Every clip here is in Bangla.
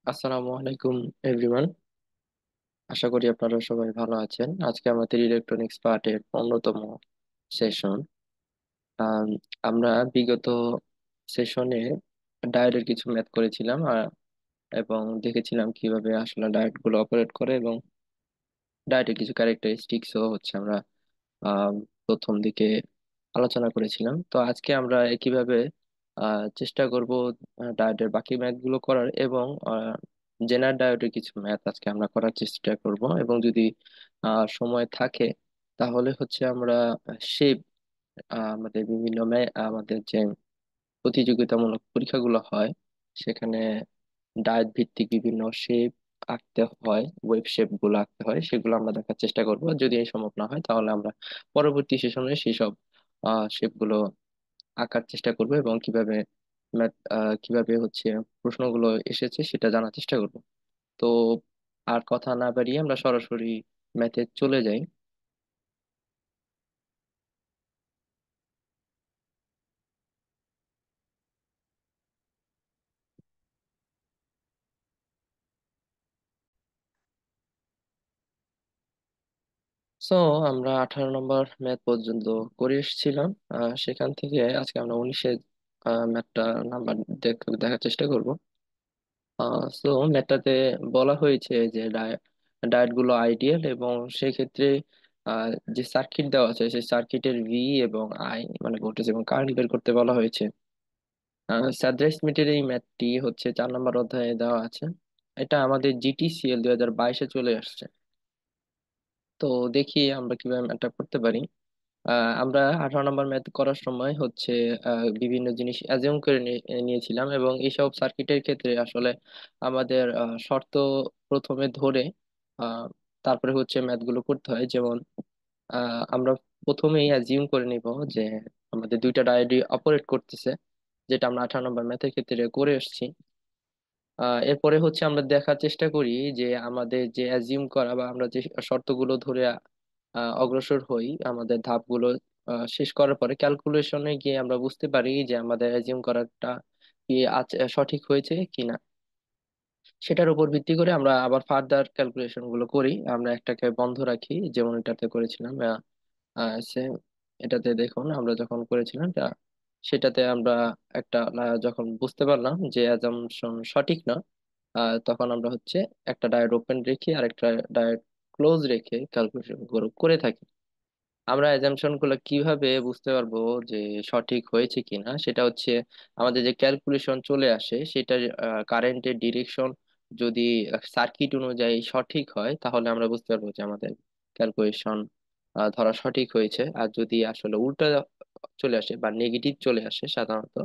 আসসালামু আলাইকুম এভরিওয়ান। আশা করি আপনারা সবাই ভালো আছেন। আজকে আমাদের ইলেকট্রনিক্স পার্টের 15তম সেশন। আমরা বিগত সেশনে ডায়েটের কিছু ম্যাথ করেছিলাম এবং দেখেছিলাম কিভাবে আসলে ডায়েট গুলো অপারেট করে, এবং ডায়েটের কিছু ক্যারেক্টারিস্টিক্সও হচ্ছে আমরা আহ, প্রথম দিকে আলোচনা করেছিলাম। তো আজকে আমরা একইভাবে চেষ্টা করব ডায়েটের বাকি ম্যাথ গুলো করার, এবং জেনারেল ডায়েটের কিছু ম্যাথ আজকে আমরা করার চেষ্টা করব। এবং যদি সময় থাকে তাহলে হচ্ছে আমরা শেপ, আমাদের বিভিন্ন আমাদের যে প্রতিযোগিতামূলক পরীক্ষাগুলো হয় সেখানে ডায়েট ভিত্তিক বিভিন্ন শেপ আঁকতে হয়, ওয়েব শেপ গুলো আঁকতে হয়, সেগুলো আমরা দেখার চেষ্টা করব। যদি এই সম্ভব না হয় তাহলে আমরা পরবর্তী সেশনে সেই সব শেপ গুলো আঁকার চেষ্টা করব, এবং কিভাবে কিভাবে হচ্ছে প্রশ্নগুলো এসেছে সেটা জানার চেষ্টা করব। তো আর কথা না বাড়িয়ে আমরা সরাসরি ম্যাথে চলে যাই। সো আমরা 18 নম্বর ম্যাথ পর্যন্ত করে এসেছিলাম। সেখান থেকে আজকে আমরা 19-এর ম্যাথটা নাম্বার দেখার চেষ্টা করব। সো ম্যাথটাতে বলা হয়েছে যে ডায়েট গুলো আইডিয়াল, এবং সেক্ষেত্রে যে সার্কিট দেওয়া আছে সেই সার্কিটের ভি এবং আই মানে ভোল্টেজ এবং কারেন্ট বের করতে বলা হয়েছে। স্যাদ্রা স্মিথের এই ম্যাথটি হচ্ছে 4 নম্বর অধ্যায়ে দেওয়া আছে। এটা আমাদের জিটিসিএল 2022-এ চলে আসছে। তো দেখি আমরা কিভাবে ম্যাথটা করতে পারি। আমরা 18 নম্বর ম্যাথ করার সময় হচ্ছে বিভিন্ন জিনিস অ্যাজিউম করে নিয়েছিলাম, এবং এইসব সার্কিটের ক্ষেত্রে আসলে আমাদের শর্ত প্রথমে ধরে আহ, তারপরে হচ্ছে ম্যাথগুলো করতে হয়। যেমন আমরা প্রথমেই অ্যাজিউম করে নিব যে আমাদের দুইটা ডায়োডই অপারেট করতেছে, যেটা আমরা 18 নম্বর ম্যাথের ক্ষেত্রে করে এসেছি। এরপরে হচ্ছে আমরা দেখার চেষ্টা করি যে আমাদের যে অ্যাজিউম করা বা আমরা যে শর্তগুলো ধরে অগ্রসর হই, আমাদের ধাপগুলো শেষ করার পরে ক্যালকুলেশনে গিয়ে আমরা বুঝতে পারি যে আমাদের অ্যাজিউম করাটা কি সঠিক হয়েছে কিনা। সেটার উপর ভিত্তি করে আমরা আবার ফার্দার ক্যালকুলেশন গুলো করি। আমরা একটাকে বন্ধ রাখি, যেমন এটাতে করেছিলাম। সেম এটাতে দেখুন আমরা যখন করেছিলাম সেটাতে আমরা যখন বুঝতে পারলাম যে অ্যাজাম্পশন সঠিক না, তখন আমরা হচ্ছে একটা ডায়োড ওপেন রেখে আর একটা ডায়োড ক্লোজ রেখে ক্যালকুলেশন করে থাকি। আমরা অ্যাজাম্পশন গুলো কিভাবে বুঝতে পারবো যে সঠিক হয়েছে কিনা, সেটা হচ্ছে আমাদের যে ক্যালকুলেশন চলে আসে সেটার কারেন্টের ডিরেকশন যদি সার্কিট অনুযায়ী সঠিক হয় তাহলে আমরা বুঝতে পারবো যে আমাদের ক্যালকুলেশন ধরা সঠিক হয়েছে। আর যদি আসলে উল্টা চলে আসে বা নেগেটিভ চলে আসে সাধারণত,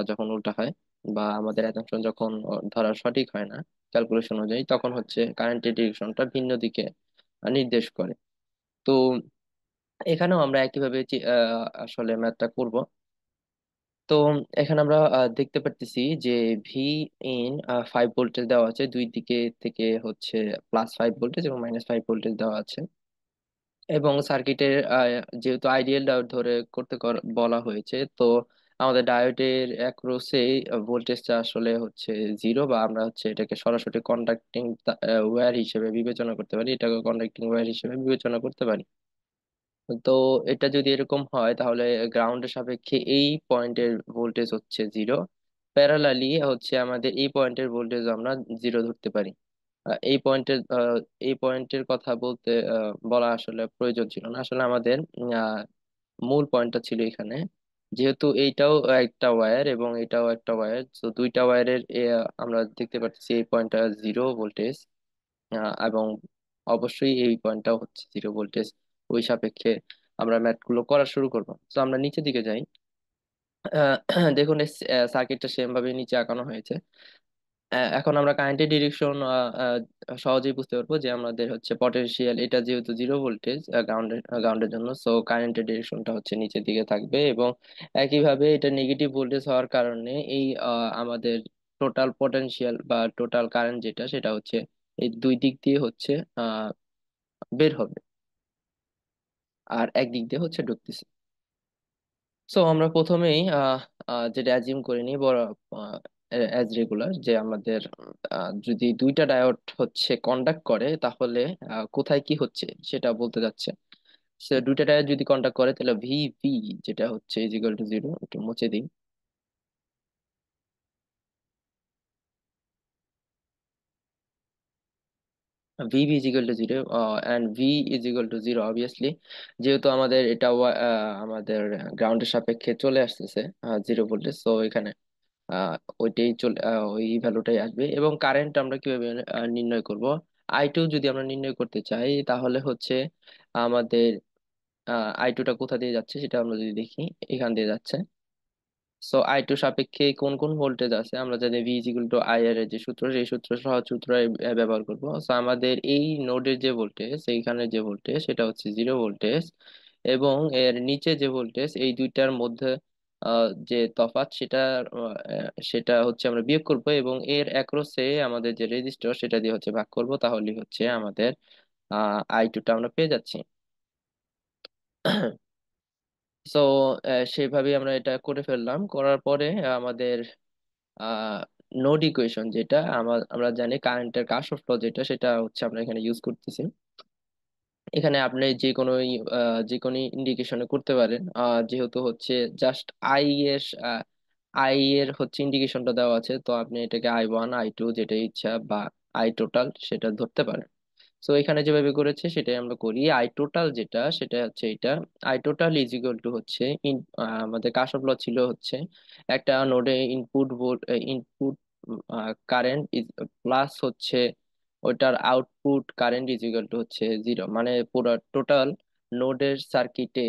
যখন উল্টা হয় বা আমাদের অ্যাজাম্পশন যখন ধরা সঠিক হয় না ক্যালকুলেশন অনুযায়ী, তখন হচ্ছে কারেন্টের ডিরেকশনটা ভিন্ন দিকে নির্দেশ করে। তো এখানেও আমরা একইভাবে আসলে ম্যাথটা করব। তো এখানে আমরা দেখতে পারতেছি যে ভি ইন 5 ভোল্টেজ দেওয়া আছে, দুই দিকে থেকে হচ্ছে +5 ভোল্টেজ এবং -5 ভোল্টেজ দেওয়া আছে। এবং সার্কিটের যেহেতু আইডিয়াল ডায়োড ধরে করতে বলা হয়েছে, তো আমাদের ডায়োডের অ্যাক্রোসে ভোল্টেজটা আসলে হচ্ছে 0, বা আমরা হচ্ছে এটাকে সরাসরি কন্ডাক্টিং ওয়্যার হিসেবে বিবেচনা করতে পারি, এটাকে কন্ডাক্টিং ওয়্যার হিসেবে বিবেচনা করতে পারি। তো এটা যদি এরকম হয় তাহলে গ্রাউন্ডের সাপেক্ষে এই পয়েন্টের ভোল্টেজ হচ্ছে 0, প্যারালালি হচ্ছে আমাদের এই পয়েন্টের ভোল্টেজ আমরা 0 ধরতে পারি। এই পয়েন্টের কথা বলা আসলে প্রয়োজন ছিল না। আসলে আমাদের আহ, মূল পয়েন্টটা ছিল এখানে। যেহেতু এইটাও একটা ওয়্যার এবং এটাও একটা ওয়্যার, তো দুইটা ওয়্যারের আমরা দেখতে পাচ্ছি এই পয়েন্টটা 0 ভোল্টেজ, এবং অবশ্যই এই পয়েন্টটাও হচ্ছে 0 ভোল্টেজ। ওই সাপেক্ষে আমরা ম্যাথ গুলো করা শুরু করবো। তো আমরা নিচের দিকে যাই। আহ, দেখুন সার্কিটটা সেম ভাবে নিচে আঁকানো হয়েছে। এখন আমরা কারেন্টের ডিরেকশন সহজেই বুঝতে পারবো যে আমাদের হচ্ছে পটেনশিয়াল, এটা যেহেতু 0 ভোল্টেজ গ্রাউন্ডের জন্য, সো কারেন্টের ডিরেকশনটা হচ্ছে নিচের দিকে থাকবে। এবং একইভাবে এটা নেগেটিভ ভোল্টেজ হওয়ার কারণে এই আমাদের টোটাল পটেনশিয়াল বা টোটাল কারেন্ট যেটা সেটা হচ্ছে এই দুই দিক দিয়ে হচ্ছে আহ বের হবে, আর একদিক দিয়ে হচ্ছে ঢুকতেছে। সো আমরা প্রথমেই যেটা অ্যাজিউম করে নিই, বড় অ্যাজ রেগুলার, যে আমাদের যদি দুইটা ডায়োড হচ্ছে কন্ডাক্ট করে তাহলে কোথায় কি হচ্ছে সেটা বলতে যাচ্ছে। সে দুইটা ডায়োড যদি কন্ডাক্ট করে তাহলে ভি ভি যেটা হচ্ছে ইজ ইকুয়াল টু জিরো, একটু মুছে দিই। V V is equal two zero, and V is equal two zero obviously, যেহেতু আমাদের এটা আমাদের গ্রাউন্ডের সাপেক্ষে চলে আসতেছে জিরো ভোল্টেজ, তো এখানে ওইটাই চলে ওই ভ্যালুটাই আসবে। এবং কারেন্ট আমরা কিভাবে নির্ণয় করব? আই টু যদি আমরা নির্ণয় করতে চাই তাহলে হচ্ছে আমাদের আই টুটা কোথা দিয়ে যাচ্ছে সেটা আমরা যদি দেখি, এখান দিয়ে যাচ্ছে। সো আই টু সাপেক্ষে কোন কোন ভোল্টেজ আছে আমরা জানি, V is equal to I R এর যে সূত্র, সেই সূত্র সহজ সূত্র ব্যবহার করব। সো আমাদের এই নোডের যে ভোল্টেজ, সেইখানে যে ভোল্টেজ সেটা হচ্ছে জিরো ভোল্টেজ, এবং এর নিচে যে ভোল্টেজ, এই দুইটার মধ্যে যে তফাৎ সেটা সেটা হচ্ছে আমরা বিয়োগ করব, এবং এর অ্যাক্রসে আমাদের যে রেজিস্টর সেটা দিয়ে হচ্ছে ভাগ করব, তাহলে হচ্ছে আমাদের আই টুটা আমরা পেয়ে যাচ্ছি। সো সেইভাবে আমরা এটা করে ফেললাম। করার পরে আমাদের নোড ইকুয়েশন, যেটা আমরা জানি কারেন্টের কার্শফ ল যেটা, সেটা হচ্ছে আমরা এখানে ইউজ করতেছি। এখানে আপনি যে কোনো ইন্ডিকেশনে করতে পারেন, যেহেতু হচ্ছে জাস্ট আই এর আই এর হচ্ছে ইন্ডিকেশনটা দেওয়া আছে, তো আপনি এটাকে আই ওয়ান আই টু যেটা ইচ্ছা, বা আই টোটাল সেটা ধরতে পারেন। সো এখানে যেভাবে করেছে সেটাই আমরা করি। আই টোটাল যেটা, সেটা হচ্ছে এটা, I total is equal to হচ্ছে আমাদের কার্শফ ল ছিল হচ্ছে একটা নোডে ইনপুট কারেন্ট ইজ প্লাস হচ্ছে ওটার output current is equal to হচ্ছে জিরো, মানে পুরো টোটাল নোডের সার্কিটে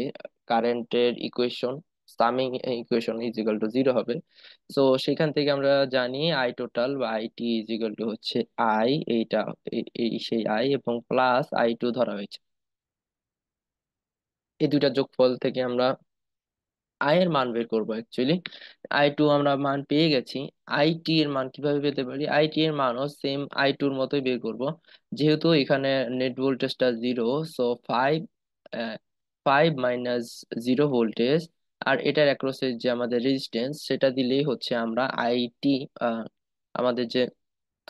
কারেন্টের equation, summing equation is equal two zero হবে। তো সেখান থেকে আমরা জানি আই টোটাল বা I T is equal to হচ্ছে আই, এইটা এই সেই আই, এবং প্লাস আই টু ধরা হয়েছে। এই দুইটা যোগফল থেকে আমরা আই এর মান বের করবো অ্যাকচুয়ালি। আই টু আমরা মান পেয়ে গেছি। আই টি এর মান কিভাবে পেতে পারি? আই টি এর মানও সেম আই টুর মতোই বের করব। যেহেতু এখানে নেট ভোল্টেজটা zero, so five five minus zero voltage, আর এটার অ্যাক্রসের যে আমাদের রেজিস্ট্যান্স সেটা দিলেই হচ্ছে আমরা আইটি, আমাদের যে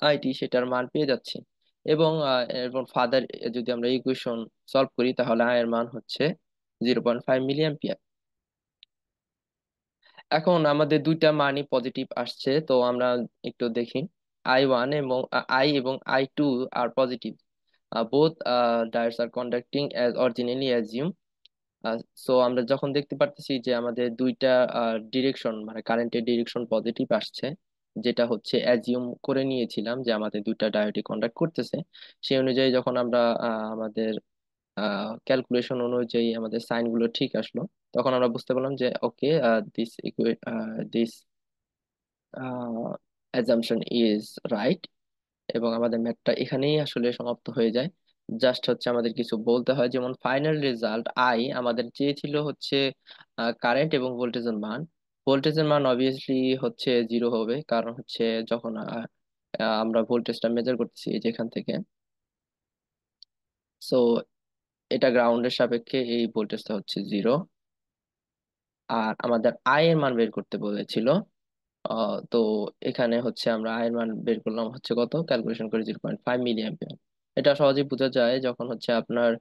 আইটি সেটার মান পেয়ে যাচ্ছি। এবং ফাদার যদি আমরা ইকুয়েশন সলভ করি তাহলে আই এর মান হচ্ছে 0.5 মিলি। এখন আমাদের দুইটা মানই পজিটিভ আসছে, তো আমরা একটু দেখি। আই ওয়ান এবং আই এবং I two are positive, both diodes are conducting as originally assume. So আমরা যখন দেখতে পারতেছি যে আমাদের দুইটা ডিরেকশন, মানে কারেন্টের ডিরেকশন পজিটিভ আসছে, যেটা হচ্ছে অ্যাজিউম করে নিয়েছিলাম যে আমাদের দুইটা ডায়োডই কন্ডাক্ট করতেছে, সেই অনুযায়ী যখন আমরা আমাদের ক্যালকুলেশন অনুযায়ী আমাদের সাইন গুলো ঠিক আসলো, তখন আমরা বুঝতে পারলাম যে okay, this this assumption is right. এবং আমাদের ম্যাথটা এখানেই আসলে সমাপ্ত হয়ে যায়। জাস্ট হচ্ছে আমাদের কিছু বলতে হয়, যেমন ফাইনাল রেজাল্ট আই আমাদের চেয়েছিল হচ্ছে কারেন্ট এবং ভোল্টেজের মান। ভোল্টেজের মান অবভিয়াসলি হচ্ছে জিরো হবে, কারণ হচ্ছে যখন আমরা ভোল্টেজটা মেজার করতেছি এই যেখান থেকে, সো এটা গ্রাউন্ডের সাপেক্ষে এই ভোল্টেজটা হচ্ছে জিরো। আর আমাদের আই এর মান বের করতে বলেছিল, তো এখানে হচ্ছে আমরা আই এর মান বের করলাম হচ্ছে কত, ক্যালকুলেশন করে 0.5 মিলি অ্যাম্পিয়ার। এটা সহজেই বোঝা যায় যখন হচ্ছে আপনার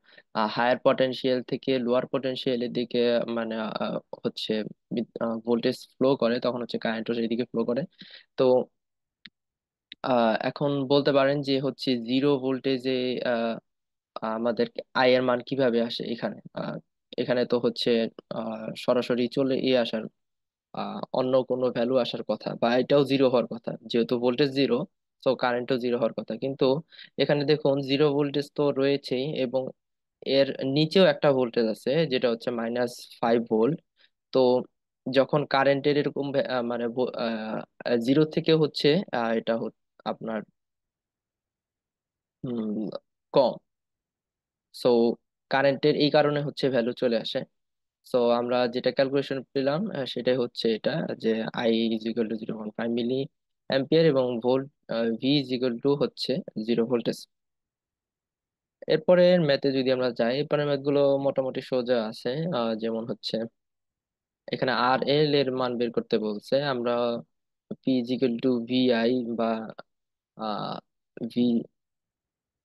হায়ার পটেনশিয়াল থেকে লোয়ার পটেনশিয়ালের দিকে, মানে হচ্ছে ভোল্টেজ ফ্লো করে, তখন হচ্ছে কারেন্টও সেই দিকে ফ্লো করে। তো এখন বলতে পারেন যে হচ্ছে জিরো ভোল্টেজে আমাদের আই এর মান কিভাবে আসে এখানে। এখানে তো হচ্ছে সরাসরি চলে আসার অন্য কোনো ভ্যালু আসার কথা, বা এটাও জিরো হওয়ার কথা, যেহেতু ভোল্টেজ জিরো, সো কারেন্টও জিরো হওয়ার কথা। কিন্তু এখানে দেখুন জিরো ভোল্টেজ তো রয়েছেই, এবং এর নিচেও একটা ভোল্টেজ আছে যেটা হচ্ছে -5 ভোল্ট। তো যখন কারেন্টের এরকম মানে জিরো থেকে হচ্ছে এটা আপনার কম, সো কারেন্টের এই কারণে হচ্ছে ভ্যালু চলে আসে। সো আমরা যেটা ক্যালকুলেশন পেলাম সেটাই হচ্ছে এটা, যে I is equal to 0.5 milli ampere, এবং volt V is equal to হচ্ছে জিরো ভোল্টেজ। এরপরে ম্যাথে যদি আমরা যাই, এরপরে ম্যাথ গুলো মোটামুটি সোজা আছে। যেমন হচ্ছে এখানে আর এল এর মান বের করতে বলছে। আমরা P is equal to VI বা ভি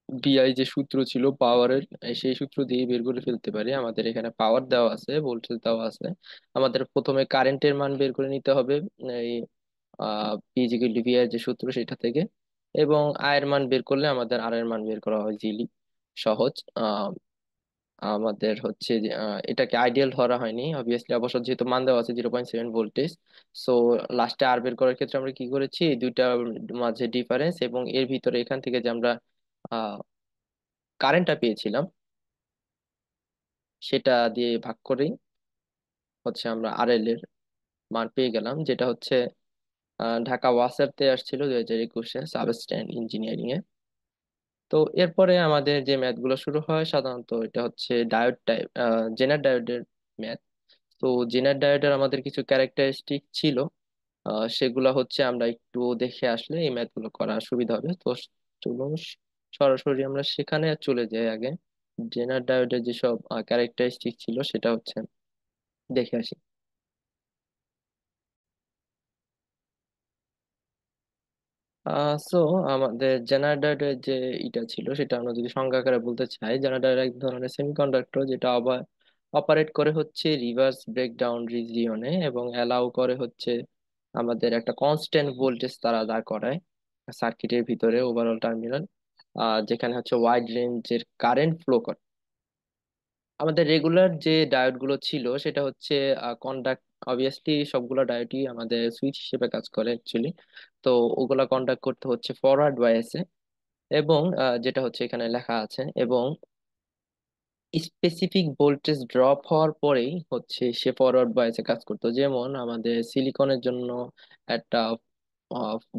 বিআই যে সূত্র ছিল পাওয়ারের, সেই সূত্র দিয়ে বের করে ফেলতে পারি। আমাদের এখানে পাওয়ার দেওয়া আছে, ভোল্টেজ দেওয়া আছে। আমাদের প্রথমে কারেন্টের মান বের করে নিতে হবে এই পি ইকুয়াল টু ভিআই যে সূত্র সেটা থেকে। এবং আয়ের মান বের করলে আমাদের আর এর মান বের করা হয় জিলি। সহজ। আমাদের হচ্ছে যে, এটাকে আইডিয়াল ধরা হয়নি অবভিয়াসলি, অবশ্য যেহেতু মান দেওয়া আছে 0.7 ভোল্টেজ। সো লাস্টে আর বের করার ক্ষেত্রে আমরা কি করেছি, এই দুইটার মাঝে ডিফারেন্স এবং এর ভিতরে এখান থেকে যে আমরা কারেন্টটা পেয়েছিলাম সেটা দিয়ে ভাগ করেই হচ্ছে আমরা আর এল এর মান পেয়ে গেলাম, যেটা হচ্ছে ঢাকা ওয়াসারতে আসছিল 2021-এ সাবস্ট্যান্ড ইঞ্জিনিয়ারিং এ। তো এরপরে আমাদের যে ম্যাথ গুলো শুরু হয় সাধারণত এটা হচ্ছে ডায়োড টাইপ, জেনার ডায়োডের ম্যাথ। তো জেনার ডায়োডের আমাদের কিছু ক্যারেক্টারিস্টিক ছিল, সেগুলো হচ্ছে আমরা একটু দেখে আসলে এই ম্যাথ গুলো করা সুবিধা হবে। তো চলুন সরাসরি আমরা সেখানে চলে যাই আগে। জেনার ডায়োডের যেসব ক্যারেক্টারিস্টিক ছিল সেটা হচ্ছে দেখে আসি। সো আমাদের জেনারেটরের যে এটা ছিল সেটা আমরা যদি সংজ্ঞা আকারে বলতে চাই, জেনারেটর এক ধরনের সেমিকন্ডাক্টর যেটা অপারেট করে হচ্ছে রিভার্স ব্রেকডাউন রিজিয়নে এবং অ্যালাউ করে হচ্ছে আমাদের একটা কনস্ট্যান্ট ভোল্টেজ তারা দাঁড় করায় সার্কিটের ভিতরে ওভারঅল টার্মিনাল, যেখানে হচ্ছে ওয়াইড রেঞ্জের কারেন্ট ফ্লো করে। আমাদের রেগুলার যে ডায়োড গুলো ছিল সেটা হচ্ছে কন্ডাক্ট, অবভিয়াসলি সবগুলো ডায়োডই আমাদের সুইচ হিসেবে কাজ করে অ্যাকচুয়ালি। তো ওগুলা কন্ডাক্ট করতে হচ্ছে ফরওয়ার্ড বায়াসে, এবং যেটা হচ্ছে এখানে লেখা আছে, এবং স্পেসিফিক ভোল্টেজ ড্রপ হওয়ার পরেই হচ্ছে সে ফরওয়ার্ড বায়াসে কাজ করতো। যেমন আমাদের সিলিকনের জন্য একটা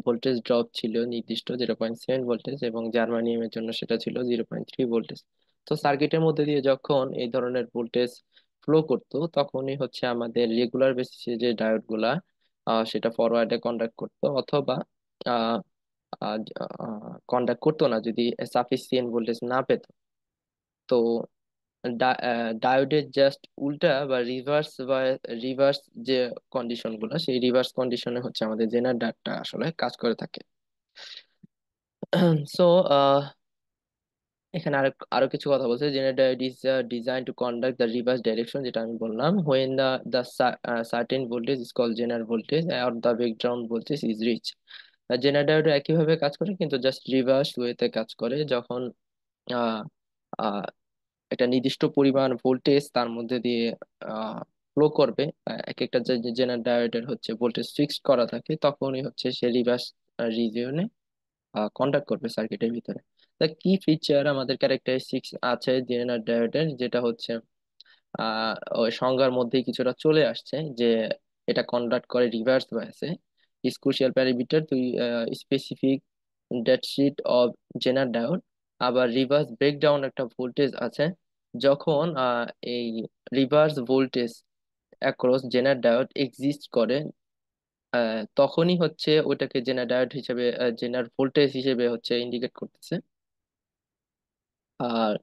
ভোল্টেজ ড্রপ ছিল নির্দিষ্ট 0.7 ভোল্টেজ, এবং জার্মানিয়ামের জন্য সেটা ছিল 0.3 ভোল্টেজ। তো সার্কিটের মধ্যে দিয়ে যখন এই ধরনের ভোল্টেজ ফ্লো করতো তখনই হচ্ছে আমাদের রেগুলার বেসিসে যে ডায়োড গুলা সেটা ফরওয়ার্ডে কন্ডাক্ট করতো, অথবা কন্ডাক্ট করতো না যদি সাফিসিয়েন্ট ভোল্টেজ না পেত। তো ডায়োডের জাস্ট উল্টা বা রিভার্স যে কন্ডিশন গুলো, সেই রিভার্স কন্ডিশনে হচ্ছে আমাদের জেনার ডায়োডটা আসলে কাজ করে থাকে। সো এখানে আরো আরো কিছু কথা বলছে। Zener diode is design to conduct the reverse direction, যেটা আমি বললাম, when the certain voltage is called Zener voltage or the breakdown voltage is reach. Zener diode একইভাবে কাজ করে কিন্তু জাস্ট রিভার্স ওয়েতে কাজ করে, যখন আহ আহ, একটা নির্দিষ্ট পরিমাণ ভোল্টেজ তার মধ্যে দিয়ে ফ্লো করবে। এক একটা যে জেনার ডায়োডের হচ্ছে ভোল্টেজ ফিক্সড করা থাকে, তখনই হচ্ছে সে রিভার্স রিজিয়নে কন্ডাক্ট করবে সার্কিটের ভিতরে। তা কি ফিচার আমাদের ক্যারেক্টারিস্টিক্স আছে জেনার ডায়োডের, যেটা হচ্ছে ওই সংজ্ঞার মধ্যেই কিছুটা চলে আসছে যে এটা কন্ডাক্ট করে রিভার্স বায়াসে। Is crucial parameter to specific data sheet of Zener diode. আবার রিভার্স ব্রেকডাউন একটা ভোল্টেজ আছে, যখন এই reverse voltage across Zener diode exist করে, তখনই হচ্ছে ওটাকে জেনার ডায়োড হিসেবে, জেনার ভোল্টেজ হিসেবে হচ্ছে ইন্ডিকেট করতেছে। আর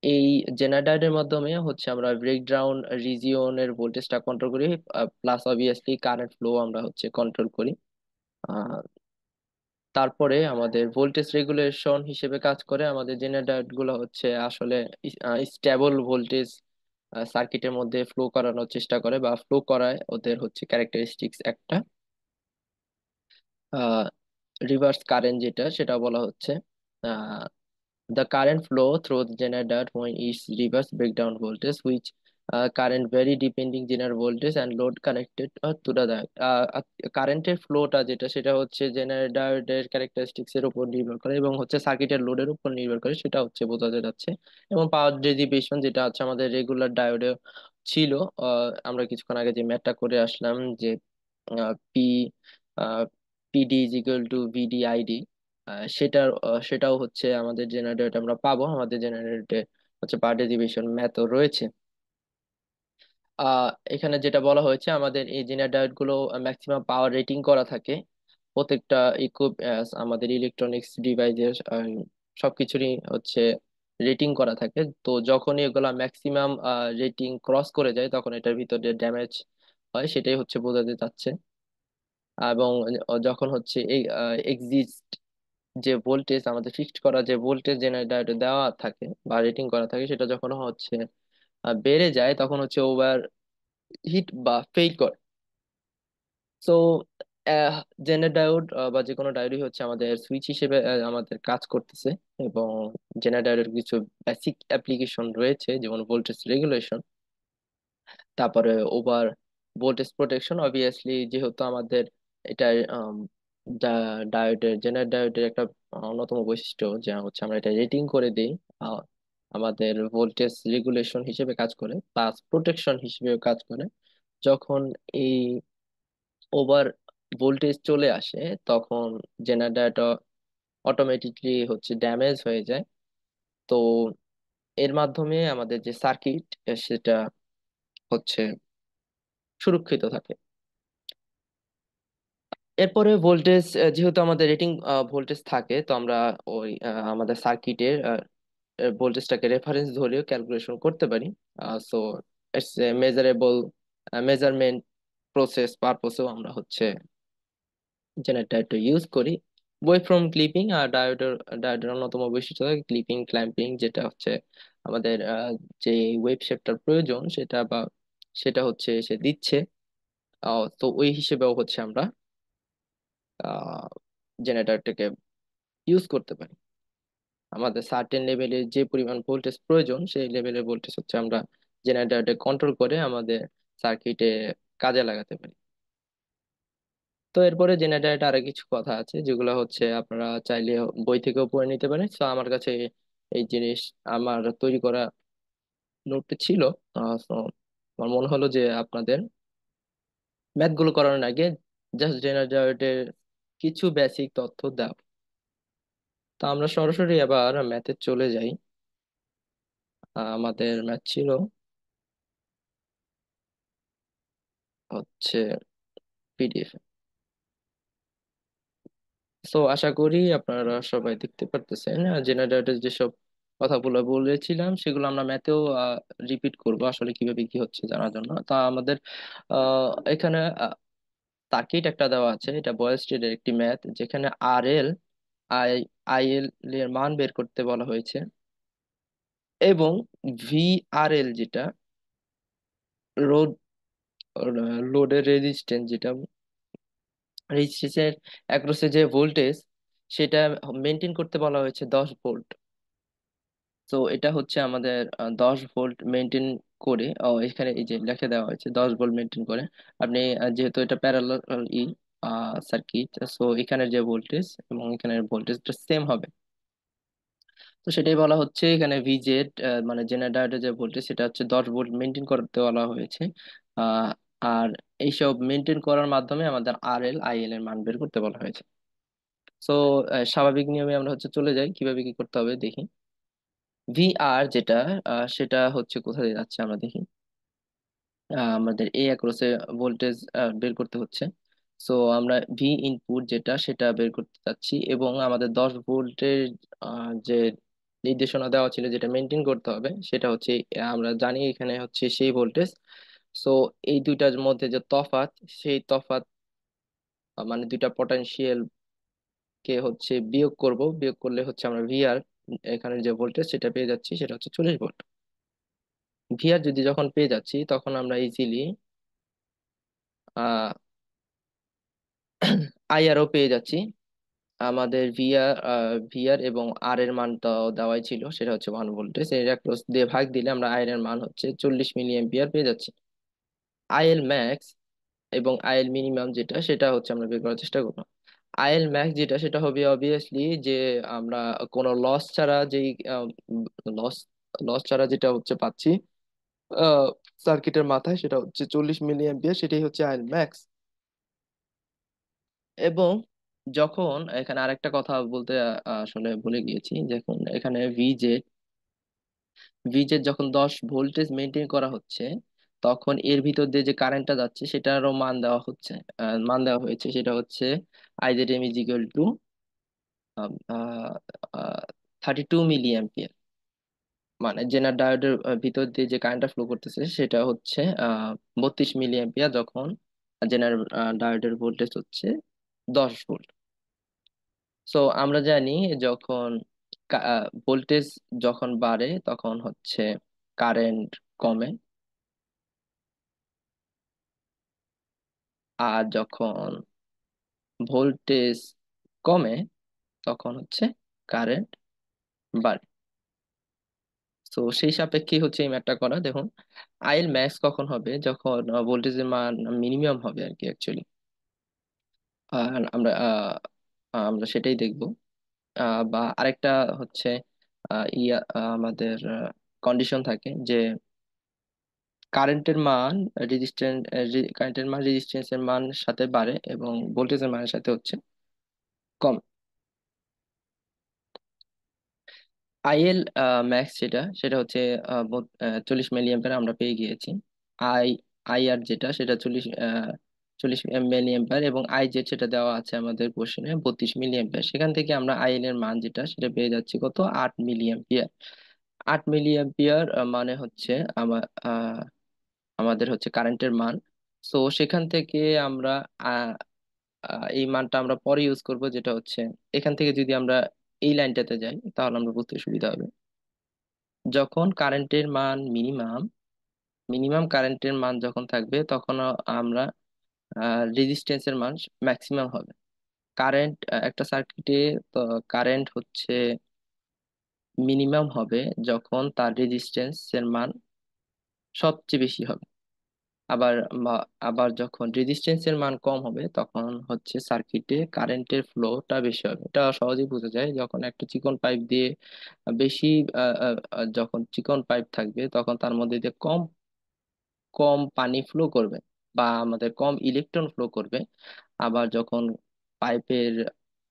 এই জেনারেটরের মাধ্যমে হচ্ছে আমরা ব্রেকডাউন রিজিয়নের ভোল্টেজটা কন্ট্রোল করি, প্লাস অবভিয়াসলি কারেন্ট ফ্লো আমরা হচ্ছে কন্ট্রোল করি। আহ, তারপরে আমাদের ভোল্টেজ রেগুলেশন হিসেবে কাজ করে। আমাদের জেনারেটর গুলো হচ্ছে আসলে স্টেবল ভোল্টেজ সার্কিটের মধ্যে ফ্লো করানোর চেষ্টা করে বা ফ্লো করায়, ওদের হচ্ছে ক্যারেক্টারিস্টিক্স একটা রিভার্স কারেন্ট যেটা সেটা বলা হচ্ছে। The current flow through the generator when its reverse breakdown voltage, which current vary depending general voltage and load connected to the কারেন্টের ফ্লোটা যেটা সেটা হচ্ছে জেনারেটরের ক্যারেক্টারিস্টিক্স এর উপর নির্ভর করে এবং হচ্ছে সার্কিটের লোডের উপর নির্ভর করে, সেটা হচ্ছে বোঝাতে যাচ্ছে। এবং পাওয়ার ডেরিভেশন যেটা আছে আমাদের রেগুলার ডায়োডে ছিল, আমরা কিছুক্ষণ আগে যে ম্যাথটা করে আসলাম যে P PD is equal to VD ID, সেটাও হচ্ছে আমাদের জেনারেটর আমরা পাবো। আমাদের জেনারেটরে হচ্ছে পার ডেরিভেশন ম্যাথও রয়েছে। এখানে যেটা বলা হয়েছে আমাদের এই জেনারেটর গুলো ম্যাক্সিমাম পাওয়ার রেটিং করা থাকে প্রত্যেকটা আমাদের ইলেকট্রনিক্স ডিভাইসের সবকিছুরই হচ্ছে রেটিং করা থাকে। তো যখনই এগুলা ম্যাক্সিমাম রেটিং ক্রস করে যায় তখন এটার ভিতরে ড্যামেজ হয়, সেটাই হচ্ছে বোঝাতে চাচ্ছে। এবং যখন হচ্ছে এই এক্সিস্ট যে ভোল্টেজ, আমাদের ফিক্সড করা যে ভোল্টেজ জেনারেটর দেওয়া থাকে বা রেটিং করা থাকে, সেটা যখন হচ্ছে বেড়ে যায়, তখন হচ্ছে ওভার হিট বা ফেল করে। সো জেনারেট ডায়োড বা যে কোনো ডায়োডই হচ্ছে আমাদের সুইচ হিসেবে আমাদের কাজ করতেছে। এবং জেনারেট ডায়োডের কিছু বেসিক অ্যাপ্লিকেশন রয়েছে, যেমন ভোল্টেজ রেগুলেশন, তারপরে ওভার ভোল্টেজ প্রোটেকশন। অবভিয়াসলি যেহেতু আমাদের এটা ডায়োডের, জেনারেট ডায়োডের একটা অন্যতম বৈশিষ্ট্য যে হচ্ছে আমরা এটা রেটিং করে দিই, আহ, আমাদের ভোল্টেজ রেগুলেশন হিসেবে কাজ করে, প্লাস প্রোটেকশন হিসেবে কাজ করে। যখন এই ওভার ভোল্টেজ চলে আসে, তখন জেনারেটর অটোমেটিকলি হচ্ছে ড্যামেজ হয়ে যায়। তো এর মাধ্যমে আমাদের যে সার্কিট সেটা হচ্ছে সুরক্ষিত থাকে। এরপরে ভোল্টেজ, যেহেতু আমাদের রেটিং ভোল্টেজ থাকে, তো আমরা ওই আমাদের সার্কিটের ভোল্টেজটাকে রেফারেন্স ধরেও ক্যালকুলেশন করতে পারি। So it's measurable measurement process পারপসেও আমরা হচ্ছে জেনারেটর ইউজ করি। ওয়ে ফ্রম ক্লিপিং, আর ডায়োডের অন্যতম বৈশিষ্ট্য থাকে ক্লিপিং ক্ল্যাম্পিং, যেটা হচ্ছে আমাদের যে ওয়েভ শেপটার প্রয়োজন সেটা হচ্ছে সে দিচ্ছে। তো ওই হিসেবেও হচ্ছে আমরা জেনারেটরটাকে ইউজ করতে পারি। আমাদের সার্টেন লেভেলের যে পরিমাণ ভোল্টেজ প্রয়োজন, সেই লেভেলের ভোল্টেজ হচ্ছে আমরা জেনারেটরটা কন্ট্রোল করে আমাদের সার্কিটে কাজে লাগাতে পারি। তো এরপরে জেনারেটর আরো কিছু কথা আছে, যেগুলো হচ্ছে আপনারা চাইলে বই থেকেও পড়ে নিতে পারেন। তো আমার কাছে এই জিনিস আমার তৈরি করা নোট ছিল। তো আমার মনে হলো যে আপনাদের ম্যাথ গুলো করানোর আগে জাস্ট জেনারেটরের কিছু বেসিক তথ্য দাও। তো আমরা সরাসরি আবার ম্যাথে চলে যাই। আমাদের ম্যাথ ছিল হচ্ছে পিডিএফ। তো আশা করি আপনারা সবাই দেখতে পারতেছেন জেনারেটরের যেসব কথাগুলো বলেছিলাম, সেগুলো আমরা ম্যাথেও রিপিট করব আসলে কিভাবে কি হচ্ছে জানার জন্য। তা আমাদের এখানে সার্কিট একটা দেওয়া আছে, এটা বয়েল স্টেডের একটি ম্যাথ, যেখানে আর এল আই আই এল এর মান বের করতে বলা হয়েছে। এবং ভি আর এল যেটা রোড লোডের রেজিস্ট্যান্স, যেটা রেজিস্ট্যান্সের অ্যাক্রসে যে ভোল্টেজ, সেটা মেনটেন করতে বলা হয়েছে 10 ভোল্ট। তো এটা হচ্ছে আমাদের 10 ভোল্ট মেনটেন করে, এখানে এই যে লিখে দেওয়া হয়েছে 10 ভোল্ট মেনটেন করে। আপনি যেহেতু এটা প্যারালাল ই সার্কিট, সো এখানের যে ভোল্টেজ এবং এখানের ভোল্টেজটা সেম হবে। তো সেটাই বলা হচ্ছে এখানে ভিজেড, মানে জেনারেটরের যে ভোল্টেজ সেটা হচ্ছে 10 ভোল্ট মেনটেন করতে বলা হয়েছে। আহ, আর এইসব মেনটেন করার মাধ্যমে আমাদের আর এল আই এল এর মান বের করতে বলা হয়েছে। সো স্বাভাবিক নিয়মে আমরা হচ্ছে চলে যাই, কিভাবে কি করতে হবে দেখি। ভি আর যেটা, সেটা হচ্ছে কোথায় যাচ্ছে আমরা দেখি। আমাদের এ অ্যাক্রসে ভোল্টেজ বের করতে হচ্ছে। সো আমরা ভি ইনপুট যেটা সেটা বের করতে চাচ্ছি, এবং আমাদের 10 ভোল্টের যে নির্দেশনা দেওয়া ছিল যেটা মেনটেন করতে হবে, সেটা হচ্ছে আমরা জানি এখানে হচ্ছে সেই ভোল্টেজ। সো এই দুইটার মধ্যে যে তফাৎ, সেই তফাৎ মানে দুইটা পটেনশিয়াল কে হচ্ছে বিয়োগ করব, বিয়োগ করলে হচ্ছে আমরা ভিআর, এখানে যে ভোল্টেজ সেটা পেয়ে যাচ্ছি, সেটা হচ্ছে 40 ভোল্ট। ভিআর যদি যখন পেয়ে যাচ্ছি, তখন আমরা ইজিলি আহ আইআরও পেয়ে যাচ্ছি। আমাদের ভিআর এবং আর এর মান তো দেওয়াই ছিল, সেটা হচ্ছে 1 ভোল্টেজ, এর অ্যাক্রস দিয়ে ভাগ দিলে আমরা আই এর মান হচ্ছে 40 মিলি অ্যাম্পিয়ার পেয়ে যাচ্ছি। আইএল ম্যাক্স এবং আইএল মিনিমাম যেটা, সেটা হচ্ছে আমরা বের করার চেষ্টা করবো। আইএল ম্যাক্স যেটা, সেটা হবে অবভিয়াসলি যে আমরা কোনো লস ছাড়া যেই লস লস ছাড়া যেটা হচ্ছে পাচ্ছি সার্কিটের মাথায়, সেটা হচ্ছে 40 মিলি অ্যাম্পিয়ার, সেটাই হচ্ছে আইএল ম্যাক্স। এবং যখন এখানে আরেকটা কথা বলতে আসলে ভুলে গিয়েছি, যখন এখানে ভিজে যখন 10 ভোল্টেজ মেনটেন করা হচ্ছে, তখন এর ভিতর দিয়ে যে কারেন্টটা যাচ্ছে সেটারও মান দেওয়া হচ্ছে, মান দেওয়া হয়েছে, সেটা হচ্ছে IZ M is equal to 32 milli ampere. মানে জেনার ডায়োডের ভিতর দিয়ে যে কারেন্টটা ফ্লো করতেছে সেটা হচ্ছে 32 মিলি অ্যাম্পিয়ার, যখন জেনারেল ডায়োডের ভোল্টেজ হচ্ছে 10 ভোল্ট। সো আমরা জানি যখন ভোল্টেজ যখন বাড়ে তখন হচ্ছে কারেন্ট কমে, আর যখন ভোল্টেজ কমে তখন হচ্ছে কারেন্ট বাড়ে। তো সেই সাপেক্ষে হচ্ছে এই ম্যাথটা করা। দেখুন, আইএল ম্যাক্স কখন হবে, যখন ভোল্টেজের মান মিনিমাম হবে আর কি অ্যাকচুয়ালি। আমরা আমরা সেটাই দেখব। বা আরেকটা হচ্ছে আমাদের কন্ডিশন থাকে যে কারেন্টের মান রেজিস্ট্যান্স কারেন্টের মান রেজিস্ট্যান্সের মান সাথে বাড়ে এবং ভোল্টেজের মানের সাথে হচ্ছে কম। আইএল ম্যাক্স যেটা, সেটা হচ্ছে 40 মিলি অ্যাম্পিয়ার আমরা পেয়ে গিয়েছি। আই আইআর যেটা, সেটা 40 মিলি অ্যাম্পিয়ার, এবং আই জেড সেটা দেওয়া আছে আমাদের কোশ্চেনে 32 মিলি অ্যাম্পিয়ার। সেখান থেকে আমরা আইএল এর মান যেটা সেটা পেয়ে যাচ্ছি কত, 8 মিলি অ্যাম্পিয়ার। 8 মিলি অ্যাম্পিয়ার মানে হচ্ছে আমার আমাদের হচ্ছে কারেন্টের মান। সো সেখান থেকে আমরা আহ, এই মানটা আমরা পরে ইউজ করব, যেটা হচ্ছে এখান থেকে যদি আমরা এই লাইনটাতে যাই তাহলে আমরা বুঝতে সুবিধা হবে। যখন কারেন্টের মান মিনিমাম, কারেন্টের মান যখন থাকবে তখন আমরা রেজিস্ট্যান্সের মান ম্যাক্সিমাম হবে। কারেন্ট একটা সার্কিটে, তো কারেন্ট হচ্ছে মিনিমাম হবে যখন তার রেজিস্ট্যান্সের মান সবচেয়ে বেশি হবে। আবার আবার যখন রেজিস্ট্যান্সের মান কম হবে তখন হচ্ছে সার্কিটে কারেন্টের ফ্লোটা বেশি হবে। এটা সহজেই বোঝা যায়, যখন একটা চিকন পাইপ দিয়ে বেশি যখন চিকন পাইপ থাকবে তখন তার মধ্যে দিয়ে কম কম পানি ফ্লো করবে বা আমাদের কম ইলেকট্রন ফ্লো করবে। আবার যখন পাইপের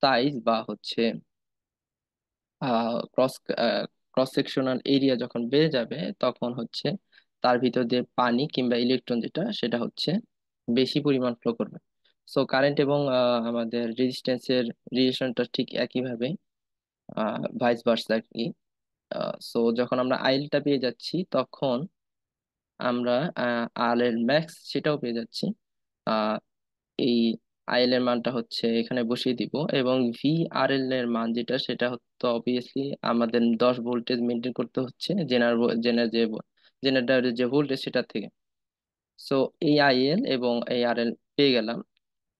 সাইজ বা হচ্ছে ক্রস ক্রস সেকশনাল এরিয়া যখন বেড়ে যাবে তখন হচ্ছে তার ভিতর দিয়ে পানি কিংবা ইলেকট্রন যেটা সেটা হচ্ছে বেশি পরিমাণ ফ্লো করবে। সো কারেন্ট এবং আমাদের রেজিস্ট্যান্সের রিলেশনটা ঠিক একইভাবে ভাইস ভার্সা আর কি। সো যখন আমরা আইএলটা পেয়ে যাচ্ছি তখন আমরা আর এর ম্যাক্স সেটাও পেয়ে যাচ্ছি। আহ, এই আইএল এর মানটা হচ্ছে এখানে বসিয়ে দিব, এবং ভি আর এল এর মান যেটা সেটা হচ্ছে অবভিয়াসলি আমাদের 10 ভোল্টেজ মেনটেন করতে হচ্ছে জেনারেটরের যে ভোল্টেজ সেটা থেকে। সো এই আইএল এবং এই আর এল পেয়ে গেলাম।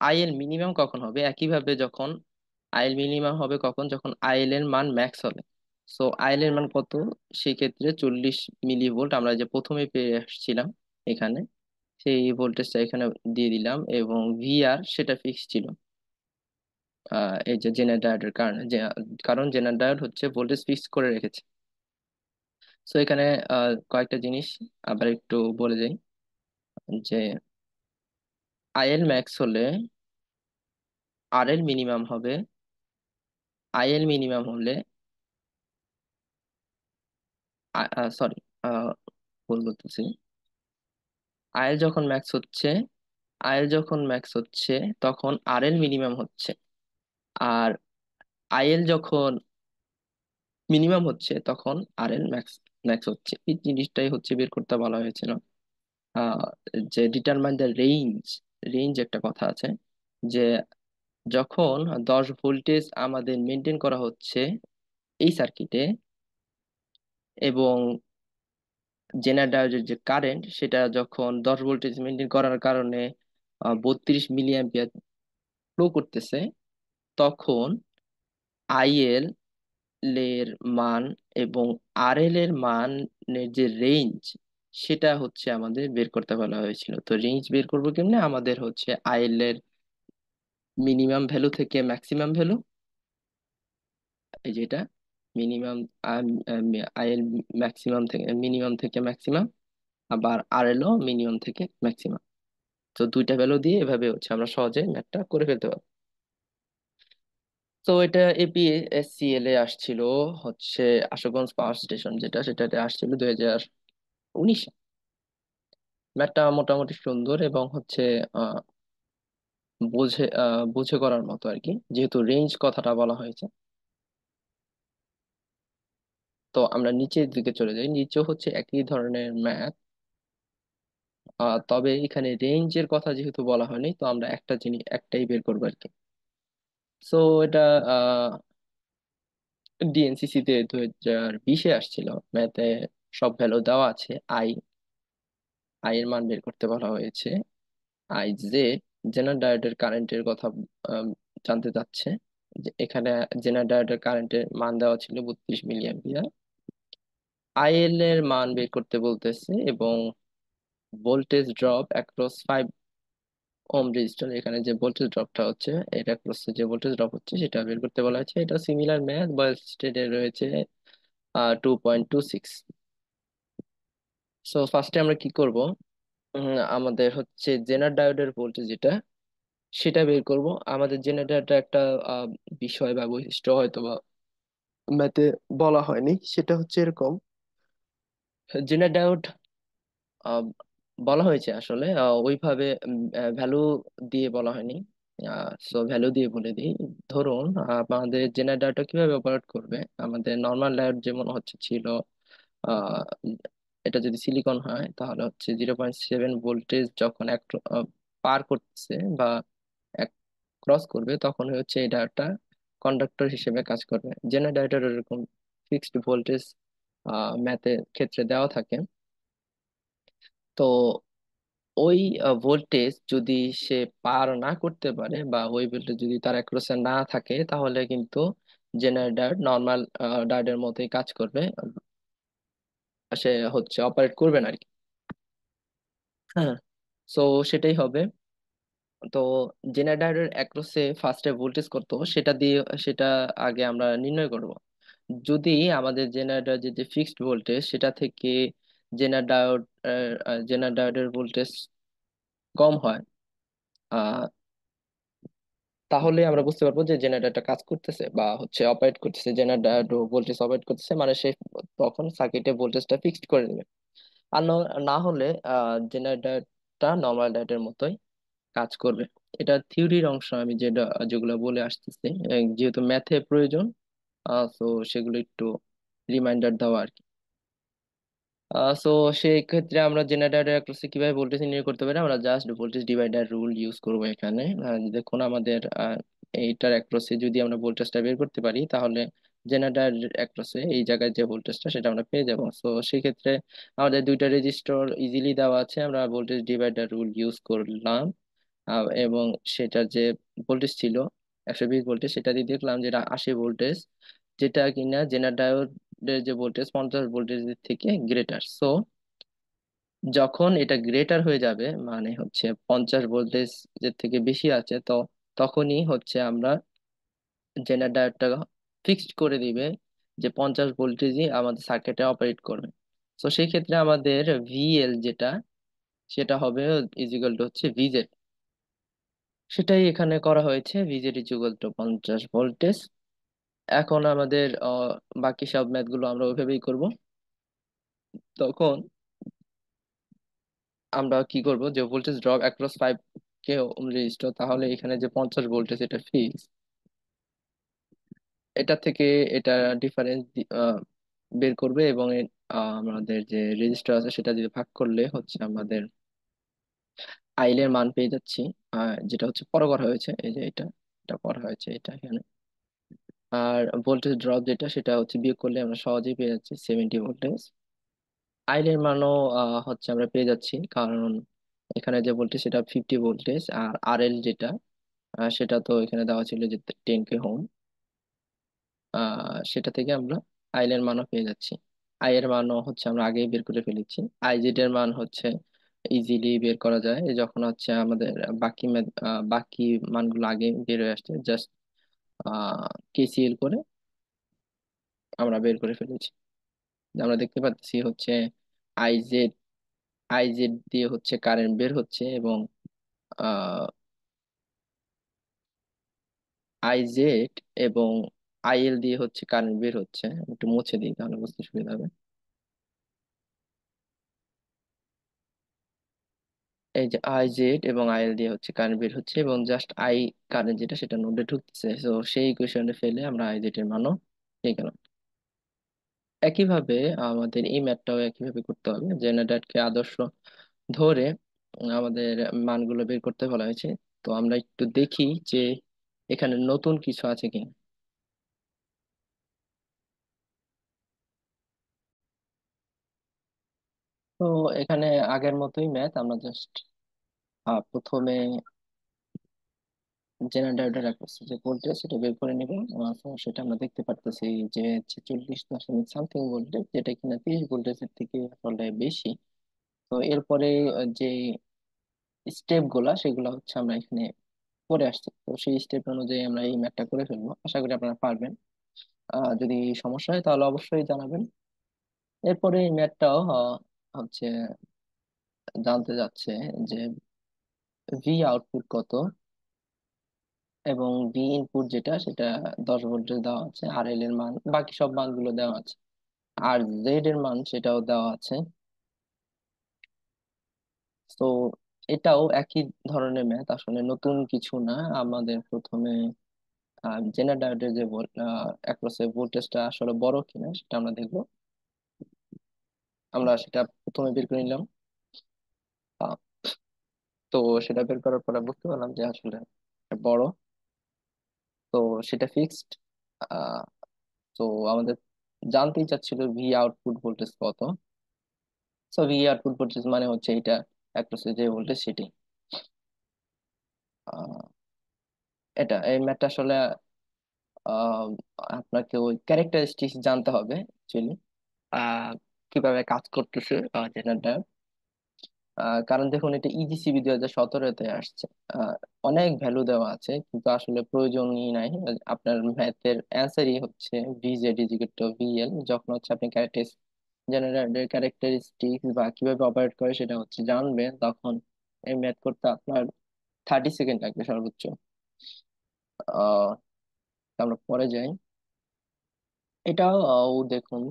আইএল মিনিমাম কখন হবে, একইভাবে যখন আইএল মিনিমাম হবে কখন, যখন আইএল এর মান ম্যাক্স হবে। সো আইএল এর মান কত, সেই ক্ষেত্রে 40 মিলি ভোল্ট আমরা যে প্রথমে পেয়ে আসছিলাম এখানে, সেই ভোল্টেজটা এখানে দিয়ে দিলাম, এবং ভিআর সেটা ফিক্স ছিল এই যে জেনার ডায়োডের কারণে, কারণ জেনার ডায়োড হচ্ছে ভোল্টেজ ফিক্স করে রেখেছে। সো এখানে কয়েকটা জিনিস আবার একটু বলে যাই, যে আইএল ম্যাক্স হলে আরএল মিনিমাম হবে, আইএল মিনিমাম হলে সরি ভুল বলতেছি, আইএল যখন ম্যাক্স হচ্ছে আইএল যখন ম্যাক্স হচ্ছে তখন আরএল মিনিমাম হচ্ছে, আর আইএল যখন মিনিমাম হচ্ছে তখন আরএল ম্যাক্স ম্যাক্স হচ্ছে। এই জিনিসটাই হচ্ছে বের করতে বলা হয়েছিল। আহ, যে ডিটারমাইন দ্য রেঞ্জ, একটা কথা আছে, যে যখন 10 ভোল্টেজ আমাদের মেনটেন করা হচ্ছে এই সার্কিটে, এবং জেনারেটরের যে কারেন্ট সেটা যখন 10 ভোল্টেজ মেনটেন করার কারণে 32 মিলি অ্যাম্পিয়ার ফ্লো করতেছে, তখন আইএল এর মান এবং আরএল এর মানের যে রেঞ্জ সেটা হচ্ছে আমাদের বের করতে বলা হয়েছিল। তো রেঞ্জ বের করবো কেমনে, আমাদের হচ্ছে আইএল এর মিনিমাম ভ্যালু থেকে ম্যাক্সিমাম ভ্যালু, এই যেটা মিনিমাম, আইএল মিনিমাম থেকে ম্যাক্সিমাম, আবার আরএলও মিনিমাম থেকে ম্যাক্সিমাম। তো দুইটা ভ্যালু দিয়ে এভাবে হচ্ছে আমরা সহজে ম্যাথটা করে ফেলতে পারবো। তো এটা এপিএসসিএল এ আসছিল হচ্ছে আশুগঞ্জ পাওয়ার স্টেশন যেটা, সেটাতে আসছিল 2019। ম্যাথটা মোটামুটি সুন্দর এবং হচ্ছে আহ, বুঝে করার মতো আর কি, যেহেতু রেঞ্জ কথাটা বলা হয়েছে। তো আমরা নিচের দিকে চলে যাই, নিচেও হচ্ছে একই ধরনের ম্যাথ। তবে এখানে রেঞ্জের কথা যেহেতু বলা হয়নি, তো আমরা একটা জিনিস একটাই বের করবো আর কি। সো এটা ডিএনসিসি তে 2020-এ আসছিল। ম্যাথে সব ভ্যালু দেওয়া আছে। আই আই এর মান বের করতে বলা হয়েছে। আই জে জেনারেল ডায়োডের কারেন্টের কথা আম, জানতে চাচ্ছে। যে এখানে জেনারেল ডায়োডের কারেন্টের মান দেওয়া ছিল 32 মিলি অ্যাম্পিয়ার। আইএল এর মান বের করতে বলতেছে, এবং voltage drop across 5 ohm register, এখানে যে ভোল্টেজ ড্রপটা হচ্ছে, এটা অ্যাক্রস যে ভোল্টেজ ড্রপ হচ্ছে সেটা বের করতে বলা হয়েছে। এটা সিমিলার ম্যাথ, বয়েল স্টেটে রয়েছে 2.26। সো ফার্স্টে আমরা কি করব, আমাদের হচ্ছে জেনার ডায়োডের ভোল্টেজ যেটা, সেটা বের করব। আমাদের জেনারেটরটা একটা আহ, বিষয় বা বৈশিষ্ট্য হয়তো বা ম্যাথে বলা হয়নি, সেটা হচ্ছে এরকম। জেনার ডায়োড বলা হয়েছে আসলে ওইভাবে ভ্যালু দিয়ে বলা হয়নি। সো ভ্যালু দিয়ে বলে দিই। ধরুন আমাদের জেনারেল ডায়োডটা কিভাবে অপারেট করবে। আমাদের নর্মাল ডায়োড যেমন হচ্ছে ছিল, আহ, এটা যদি সিলিকন হয় তাহলে হচ্ছে 0.7 ভোল্টেজ যখন এক পার করতেছে বা এক ক্রস করবে, তখন হচ্ছে এটা একটা কন্ডাক্টর হিসেবে কাজ করবে। জেনারেটর এরকম ফিক্সড ভোল্টেজ ম্যাথের ক্ষেত্রে দেওয়া থাকে। তো ওই ভোল্টেজ যদি সে পার না করতে পারে, বা ওই ভোল্টেজ যদি তার অ্যাক্রসে না থাকে, তাহলে কিন্তু জেনারেটর নর্মাল ডায়োডের মতোই কাজ করবে। সে হচ্ছে অপারেট করবে না আর কি। হ্যাঁ, সো সেটাই হবে। তো জেনারেটরের অ্যাক্রসে ফার্স্টে ভোল্টেজ কত, সেটা দিয়ে সেটা আগে আমরা নির্ণয় করব। যদি আমাদের জেনারেটর যে ফিক্সড ভোল্টেজ সেটা থেকে জেনারেটর জেনারেটরের ভোল্টেজ কম হয়, তাহলে আমরা বুঝতে পারবো যে জেনারেটরটা কাজ করতেছে বা হচ্ছে অপারেট করতেছে। জেনারেটর ভোল্টেজ অপারেট করতেছে মানে সে তখন সার্কিটে ভোল্টেজটা ফিক্সড করে দেবে। আর না হলে জেনারেটরটা নর্মাল ডায়োডের মতোই কাজ করবে। এটা থিওরির অংশ, আমি যেগুলো বলে আসতেছি যেহেতু ম্যাথে প্রয়োজন, তো সেগুলো একটু রিমাইন্ডার দেওয়া আর কি। সো সেই ক্ষেত্রে আমরা জেনারেটর অ্যাক্রসে কিভাবে ভোল্টেজ নির্ণয় করতে পারি, আমরা just voltage divider rule use করব এখানে। দেখুন আমাদের এইটার অ্যাক্রসে যদি আমরা ভোল্টেজটা বের করতে পারি, তাহলে জেনারেটর অ্যাক্রসে এই জায়গায় যে ভোল্টেজটা সেটা আমরা পেয়ে যাব। সো সেই ক্ষেত্রে আমাদের দুইটা রেজিস্টর ইজিলি দেওয়া আছে, আমরা ভোল্টেজ ডিভাইডার রুল ইউজ করলাম। এবং সেটার যে ভোল্টেজ ছিল 120 ভোল্টেজ, সেটা দিয়ে দেখলাম যেটা 80 ভোল্টেজ, যেটা কিনা জেনারেটরের যে ভোল্টেজ 50 ভোল্টেজের থেকে গ্রেটার। সো যখন এটা গ্রেটার হয়ে যাবে, মানে হচ্ছে 50 ভোল্টেজ এর থেকে বেশি আছে, তো তখনই হচ্ছে আমরা জেনারেটরটা ফিক্সড করে দিবে যে 50 ভোল্টেজই আমাদের সার্কিটে অপারেট করবে। তো সেই ক্ষেত্রে আমাদের ভিএল যেটা, সেটা হবে ইজিক্যাল টু হচ্ছে ভিজেড। সেটাই এখানে করা হয়েছে, ভিজেড ইজিক্যাল টু 50 ভোল্টেজ। এখন আমাদের বাকি সব ম্যাথ গুলো আমরা ওইভাবেই করব। তখন আমরা কি করব, যে ভোল্টেজ ড্রপ অ্যাক্রস 5 কে রেজিস্টার, তাহলে এখানে যে 50 ভোল্টেজ এটা ফিক্স, এটা থেকে এটা ডিফারেন্স বের করবে, এবং আমাদের যে রেজিস্টার আছে সেটা দিয়ে ভাগ করলে হচ্ছে আমাদের আইলের মান পেয়ে যাচ্ছি। যেটা হচ্ছে পরে করা হয়েছে, এই যে এটা এটা করা হয়েছে এটা এখানে। আর ভোল্টেজ ড্রপ যেটা, সেটা হচ্ছে বিয়োগ করলে আমরা সহজেই পেয়ে যাচ্ছি 70 ভোল্টেজ। আইলের মানও হচ্ছে আমরা পেয়ে যাচ্ছি, কারণ এখানে যে ভোল্টেজ সেটা 50 ভোল্টেজ, আর আর এল যেটা সেটা তো এখানে দেওয়া ছিল যে 10 K ওহম। সেটা থেকে আমরা আইল এর মানও পেয়ে যাচ্ছি। আই এর মানও হচ্ছে আমরা আগেই বের করে ফেলেছি। আই জেড এর মান হচ্ছে ইজিলি বের করা যায়, এই যখন হচ্ছে আমাদের বাকি মানগুলো আগে বের হয়ে আসছে, জাস্ট কেসিএল করে আমরা বের করে ফেলেছি। আমরা দেখতে পাচ্ছি হচ্ছে আইজেড আইজেড দিয়ে হচ্ছে কারেন্ট বের হচ্ছে, এবং আইজেড এবং আইএল দিয়ে হচ্ছে কারেন্ট বের হচ্ছে। একটু মুছে দিই তাহলে বুঝতে সুবিধা হবে। এই যে আই জেড এবং আইএল দিয়ে হচ্ছে কারেন্ট বের হচ্ছে, এবং জাস্ট আই কারেন্ট যেটা সেটা নোডে ঢুকতেছে। তো সেই ইকুয়েশনে ফেলে আমরা আই জেড এর মানও পেয়ে গেলাম। একইভাবে আমাদের এই ম্যাথটাও একইভাবে করতে হবে। জেনারেটরকে আদর্শ ধরে আমাদের মানগুলো বের করতে বলা হয়েছে। তো আমরা একটু দেখি যে এখানে নতুন কিছু আছে কিনা। তো এখানে আগের মতোই ম্যাথ, আমরা জাস্ট প্রথমে জেনারেটর রাখতেছি যে ভোল্টেজ সেটা বের করে নেব। তো সেটা আমরা দেখতে পারতেছি যে 46 দশমিক সামথিং ভোল্টেজ, যেটা কিনা 30 ভোল্টেজের থেকে আসলে বেশি। তো এরপরে যে স্টেপ গুলা সেগুলো হচ্ছে আমরা এখানে করে আসছি। তো সেই স্টেপ অনুযায়ী আমরা এই ম্যাথটা করে ফেলবো, আশা করি আপনারা পারবেন। যদি সমস্যা হয় তাহলে অবশ্যই জানাবেন। এরপরে এই ম্যাথটাও হচ্ছে জানতে যাচ্ছে যে ভি আউটপুট কত, এবং ভি ইনপুট যেটা সেটা 10 ভোল্টেজ দেওয়া আছে, আর এল এর মান বাকি সব মানগুলো দেওয়া আছে, আর জেড এর মান সেটাও দেওয়া আছে। তো এটাও একই ধরনের ম্যাথ, আসলে নতুন কিছু না। আমাদের প্রথমে জেনারেল ডায়োডের যে অ্যাক্রসের ভোল্টেজটা আসলে বড় কিনা সেটা আমরা দেখবো। আমরা সেটা প্রথমে বের করে নিলাম। আহ, তো সেটা বের করার পরে বুঝতে পারলাম যে আসলে বড়। তো সেটা ফিক্সড। তো আমাদের জানতেই চাচ্ছিল ভি আউটপুট ভোল্টেজ কত। সো ভি আউটপুট ভোল্টেজ মানে হচ্ছে এটা অ্যাক্রসের যে ভোল্টেজ সেটি। আহ, এটা এই ম্যাথটা আসলে আহ, আপনাকে ওই ক্যারেক্টারিস্টিক্স জানতে হবে অ্যাকচুয়ালি, কিভাবে কাজ করতেছে জেনারেটর। কারণ দেখুন, এটা ইজিসিবি 2017-তে আসছে। আহ, অনেক ভ্যালু দেওয়া আছে কিন্তু আসলে প্রয়োজনই নাই। আপনার ম্যাথের অ্যান্সারই হচ্ছে ভিজেড ইজিকেট টু ভিএল। যখন হচ্ছে আপনি জেনারেটরের ক্যারেক্টারিস্টিক্স বা কিভাবে অপারেট করে সেটা হচ্ছে জানবেন, তখন এই ম্যাথ করতে আপনার 30 সেকেন্ড লাগবে সর্বোচ্চ। আহ আমরা পরে যাই। এটাও দেখুন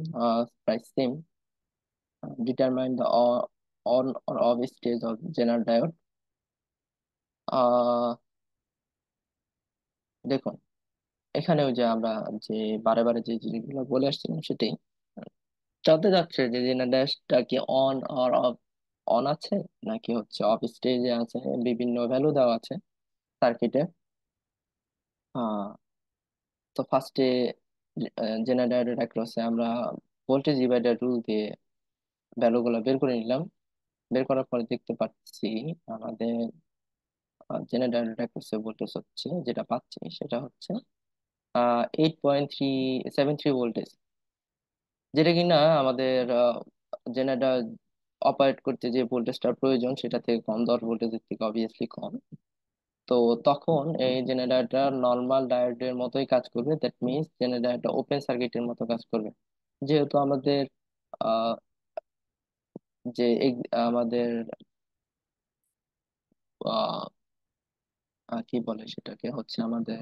প্রায় same. Determine the on or of stage of general diode. দেখুন, এখানে ওই যে আমরা যে বারে বারে যে জিনিসগুলো বলে আসছিলাম সেটাই জানতে যাচ্ছে যে জেনারেটরটা কি অন আর অফ, অন আছে নাকি হচ্ছে অফ স্টেজে আছে। বিভিন্ন ভ্যালু দেওয়া আছে সার্কিটে। তো ফার্স্টে জেনারেটর অ্যাক্রসে আমরা ভোল্টেজ ডিভাইডার রুল দিয়ে ভ্যালুগুলো বের করে নিলাম। বের করার পরে দেখতে পাচ্ছি আমাদের জেনারেটর অ্যাক্রসে ভোল্টেজ হচ্ছে, যেটা পাচ্ছি সেটা হচ্ছে 8.373 ভোল্টেজ, যেটা কিনা আমাদের জেনারেটর অপারেট করতে যে ভোল্টেজটার প্রয়োজন সেটা থেকে কম, 10 ভোল্টেজের থেকে অবভিয়াসলি কম। তো তখন এই জেনারেটর নর্মাল ডায়োডের মতোই কাজ করবে, দ্যাট মিনস জেনারেটর ওপেন সার্কিটের মতো কাজ করবে। যেহেতু আমাদের আহ, যে আমাদের আহ, কি বলে সেটাকে হচ্ছে আমাদের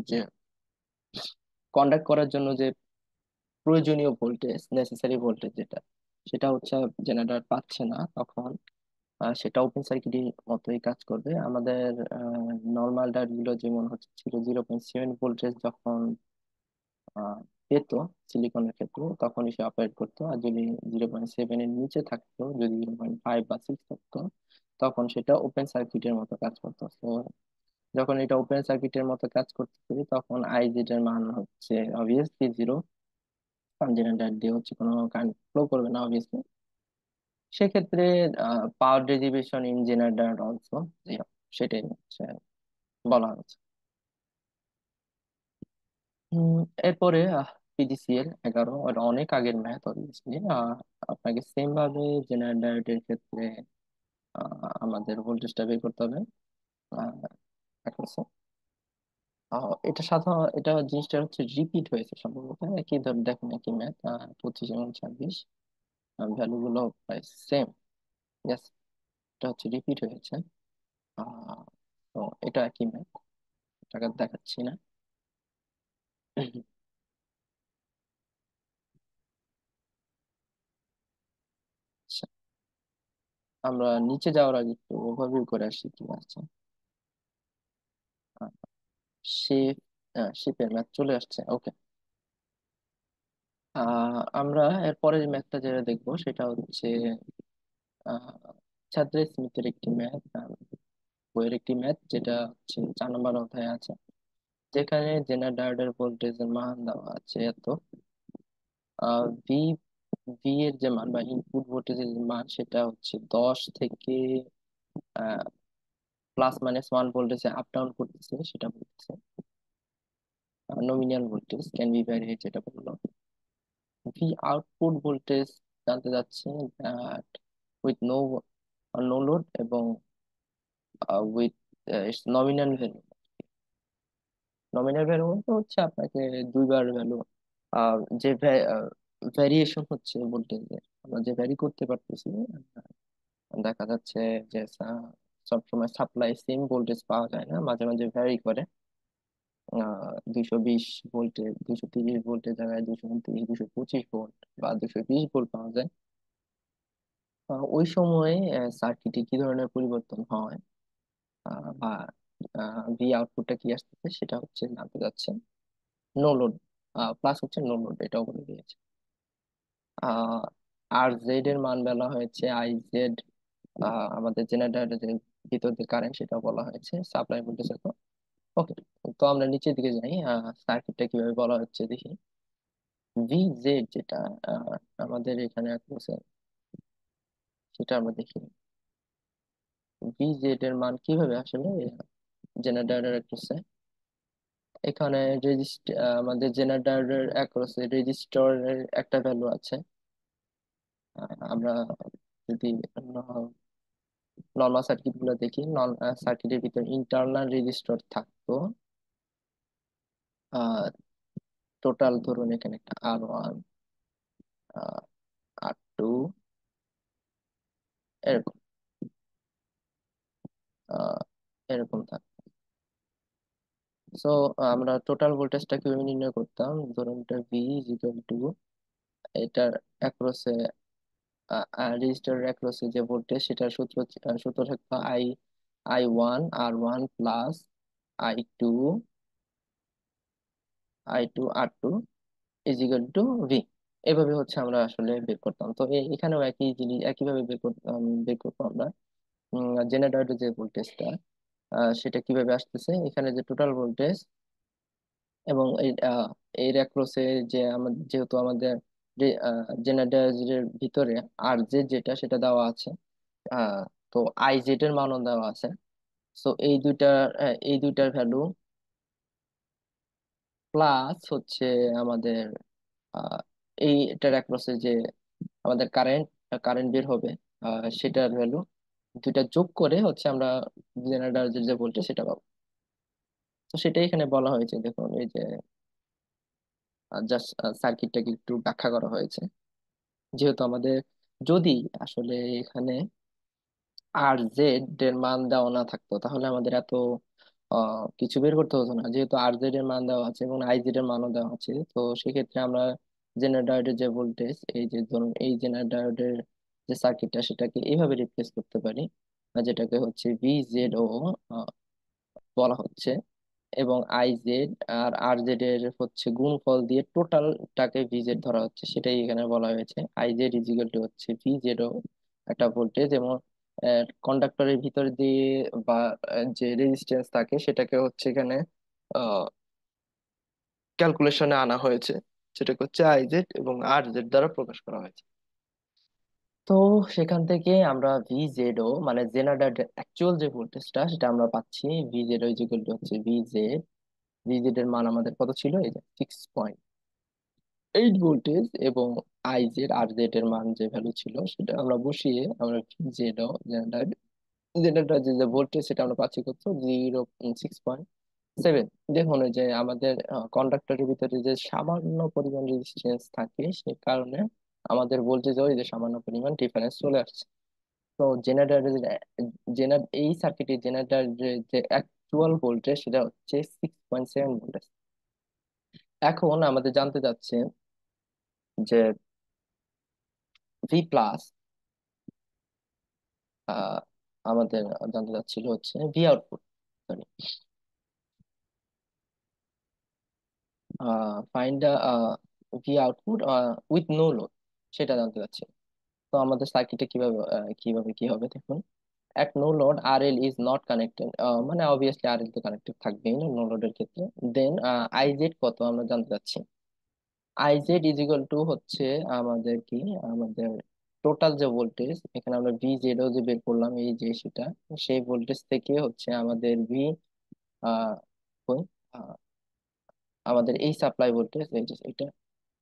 যে কন্ডাক্ট করার জন্য যে প্রয়োজনীয় ভোল্টেজ, নেসেসারি ভোল্টেজ যেটা, সেটা হচ্ছে জেনারেটর পাচ্ছে না, তখন সেটা ওপেন সার্কিটের মতোই কাজ করবে। আমাদের নর্মাল ডায়োড গুলো যেমন হচ্ছে ছিল 0.7 ভোল্টেজ যখন আহ, পেত সিলিকনের ক্ষেত্রে, তখন সে অপারেট করতো। আর যদি 0.7 এর নিচে থাকতো, যদি 0.5 বা 6 থাকতো, তখন সেটা ওপেন সার্কিটের মতো কাজ করতো। তো যখন এটা ওপেন সার্কিটের মতো কাজ করতেছে তখন আইজেড এর মান হচ্ছে অবভিয়াসলি জিরো, কারণ জেনারেটর দিয়ে হচ্ছে কোনো কারেন্ট ফ্লো করবে না অবভিয়াসলি। সেক্ষেত্রে power derivation in generator also zero, সেটাই হচ্ছে বলা হচ্ছে। উম, এরপরে পিডিসিএল 11, ওটা অনেক আগের ম্যাথ অবভিয়াসলি। আপনাকে সেম ভাবে জেনারেটরের ক্ষেত্রে আমাদের ভোল্টেজটা বের করতে হবে। আহ, এখন এটা সাধারণ, এটা জিনিসটা হচ্ছে রিপিট হয়েছে সম্ভবত, একই ধর দেখুন একই ম্যাথ 25 এবং 26, ভ্যালু গুলো প্রায় সেম। ইয়াস, এটা হচ্ছে রিপিট হয়েছে। আহ, তো এটা একই ম্যাথ, টাকা দেখাচ্ছি না। আচ্ছা, আমরা নিচে যাওয়ার আগে একটু ওভারভিউ করে আসি কি আছে। শেপ, শেপের ম্যাথ চলে আসছে, ওকে। আমরা এর পরের ম্যাথটা যেটা দেখবো সেটা হচ্ছে ছাত্র স্মিথের একটি ম্যাথ, বইয়ের একটি ম্যাথ, যেটা হচ্ছে 4 নম্বর অধ্যায়ে আছে, যেখানে জেনার ডায়োডের ভোল্টেজের মান দেওয়া আছে এত। ভি ভি এর যে মান বা ইনপুট ভোল্টেজের যে মান সেটা হচ্ছে 10 থেকে +-1 ভোল্টেজে আপ ডাউন করতেছে, সেটা বলতেছে। Nominal voltage can be varied, যেটা বললো। ভি আউটপুট ভোল্টেজ জানতে যাচ্ছে উইথ নো লোড এবং with nominal value. Nominal value বলতে হচ্ছে আপনাকে দুইবার ভ্যালু, যে ভ্যারিয়েশন হচ্ছে ভোল্টেজের, আমরা যে ভ্যারি করতে পারতেছি। দেখা যাচ্ছে যে সবসময় সাপ্লাই সেম ভোল্টেজ পাওয়া যায় না, মাঝে মাঝে ভ্যারি করে। 220 ভোল্টে, 230 ভোল্টের জায়গায় 229, 225 ভোল্ট বা 220 ভোল্ট পাওয়া যায়। ওই সময়ে সার্কিটে কি ধরনের পরিবর্তন হয়, বা ভি আউটপুটটা কি আসতেছে, সেটা হচ্ছে জানতে যাচ্ছে। নো লোড প্লাস হচ্ছে নো লোড, এটাও বলে দিয়েছে। আহ আর জেড এর মান বলা হয়েছে আই জেড, আমাদের জেনারেটরের যে ভিতর দিয়ে কারেন্ট, সেটা বলা হয়েছে সাপ্লাই ভোল্টেজ। ওকে, তো আমরা নিচের দিকে যাই, সার্কিটটা কিভাবে বলা হচ্ছে দেখি। ভি জেড যেটা আহ, আমাদের এখানে আছে, সেটা আমরা দেখি। ভি জেড এর মান কিভাবে আসলে জেনারেটরের অ্যাক্রোসে, এখানে আমাদের জেনারেটরের অ্যাক্রোসে রেজিস্টরের একটা ভ্যালু আছে। আমরা যদি নর্মাল সার্কিট গুলো দেখি, সার্কিটের ভিতরে ইন্টারনাল রেজিস্টর থাকতো। টোটাল ধরুন এখানে একটা R1, R2, এরকম আহ, এরকম থাকতো। সো আমরা টোটাল ভোল্টেজটা কিভাবে নির্ণয় করতাম, ধরুন এটা ভি ইজিক্যাল টু এটার অ্যাক্রসে, রেজিস্টারের অ্যাক্রসে যে ভোল্টেজ, সেটার সূত্র থাকতো I1 R1 plus I2 R2 is equal two V. এভাবে হচ্ছে আমরা আসলে বের করতাম। তো এখানেও একই জিনিস একইভাবে বের করতাম আমরা। জেনারেটরের যে ভোল্টেজটা, সেটা কিভাবে আসতেছে, এখানে যে টোটাল ভোল্টেজ এবং এর অ্যাক্রসে যে আমাদের, যেহেতু আমাদের জেনারেটরের ভিতরে আর জে যেটা সেটা দেওয়া আছে, আহ, তো আই জেড এর মানও দেওয়া আছে। সো এই দুইটার ভ্যালু প্লাস হচ্ছে আমাদের আহ, এইটার অ্যাক্রসে যে আমাদের কারেন্ট বের হবে, সেটার ভ্যালু, দুইটা যোগ করে হচ্ছে আমরা জেনারেটর যে ভোল্টেজ সেটা পাবো। তো সেটাই এখানে বলা হয়েছে, দেখুন এই যে জাস্ট সার্কিটটাকে একটু ব্যাখ্যা করা হয়েছে। যেহেতু আমাদের যদি আসলে এখানে আর জেড এর মান দেওয়া না থাকতো, তাহলে আমাদের এত কিছু বের করতে হতো না। যেহেতু আর জেড এর মান দেওয়া আছে এবং আই জেড এর মানও দেওয়া আছে, তো সেক্ষেত্রে আমরা জেনারেটরের যে ভোল্টেজ, এই যে ধরুন এই জেনারেটরের যে সার্কিটটা, সেটাকে এইভাবে রিপ্লেস করতে পারি, যেটাকে হচ্ছে ভি জেড ও বলা হচ্ছে। এবং আই জেড আর আর জেড এর হচ্ছে গুণফল দিয়ে টোটালটাকে ভিজেড ধরা হচ্ছে, সেটাই এখানে বলা হয়েছে। আই জেড ইজিক্যাল টু হচ্ছে ভিজেড ও একটা ভোল্টেজ, এবং কন্ডাক্টরের ভিতর দিয়ে বা যে রেজিস্ট্যান্স থাকে, সেটাকে হচ্ছে এখানে ক্যালকুলেশনে আনা হয়েছে, সেটাকে হচ্ছে আই জেড এবং আর জেড দ্বারা প্রকাশ করা হয়েছে। তো সেখান থেকে আমরা ভি জেড ও মানে জেনারেটর অ্যাকচুয়াল যে ভোল্টেজটা, সেটা আমরা পাচ্ছি। ভি জেড ও ইজিক্যাল টু হচ্ছে ভিজেড এর মান আমাদের কত ছিল, এই যে 6.8 ভোল্টেজ, এবং আইজেড আর জেড এর মান যে ভ্যালু ছিল, সেটা আমরা বসিয়ে আমরা জেড ও জেনারেটর যে ভোল্টেজ, সেটা আমরা পাচ্ছি কত, 6.7। দেখুন এই যে আমাদের কন্ডাক্টরের ভিতরে যে সামান্য পরিমাণ রেজিস্ট্যান্স থাকে, সে কারণে আমাদের ভোল্টেজেও এই যে সামান্য পরিমাণ ডিফারেন্স চলে আসছে। তো এই সার্কিটের জেনারেটরের যে অ্যাকচুয়াল ভোল্টেজ, সেটা হচ্ছে 6.7 ভোল্টেজ। এখন আমাদের জানতে চাচ্ছে যে ভি প্লাস, আমাদের জানতে চাচ্ছিল হচ্ছে V output, sorry, find V output with no load, সেটা জানতে চাচ্ছি। তো আমাদের সার্কিটে কিভাবে কি হবে দেখুন। at no load RL is not connected, মানে অবভিয়াসলি RL তো কানেক্টেড থাকবেই না নো লোডের ক্ষেত্রে। দেন আইজেড কত আমরা জানতে চাচ্ছি। আইজেড ইজ ইকুয়াল টু হচ্ছে আমাদের কি, আমাদের টোটাল যে ভোল্টেজ, এখানে আমরা ভি জেডও যে বের করলাম এই যে সেটা, সেই ভোল্টেজ থেকে হচ্ছে আমাদের ভি আহ কই? আহ, আমাদের এই সাপ্লাই ভোল্টেজ এই যে এটা,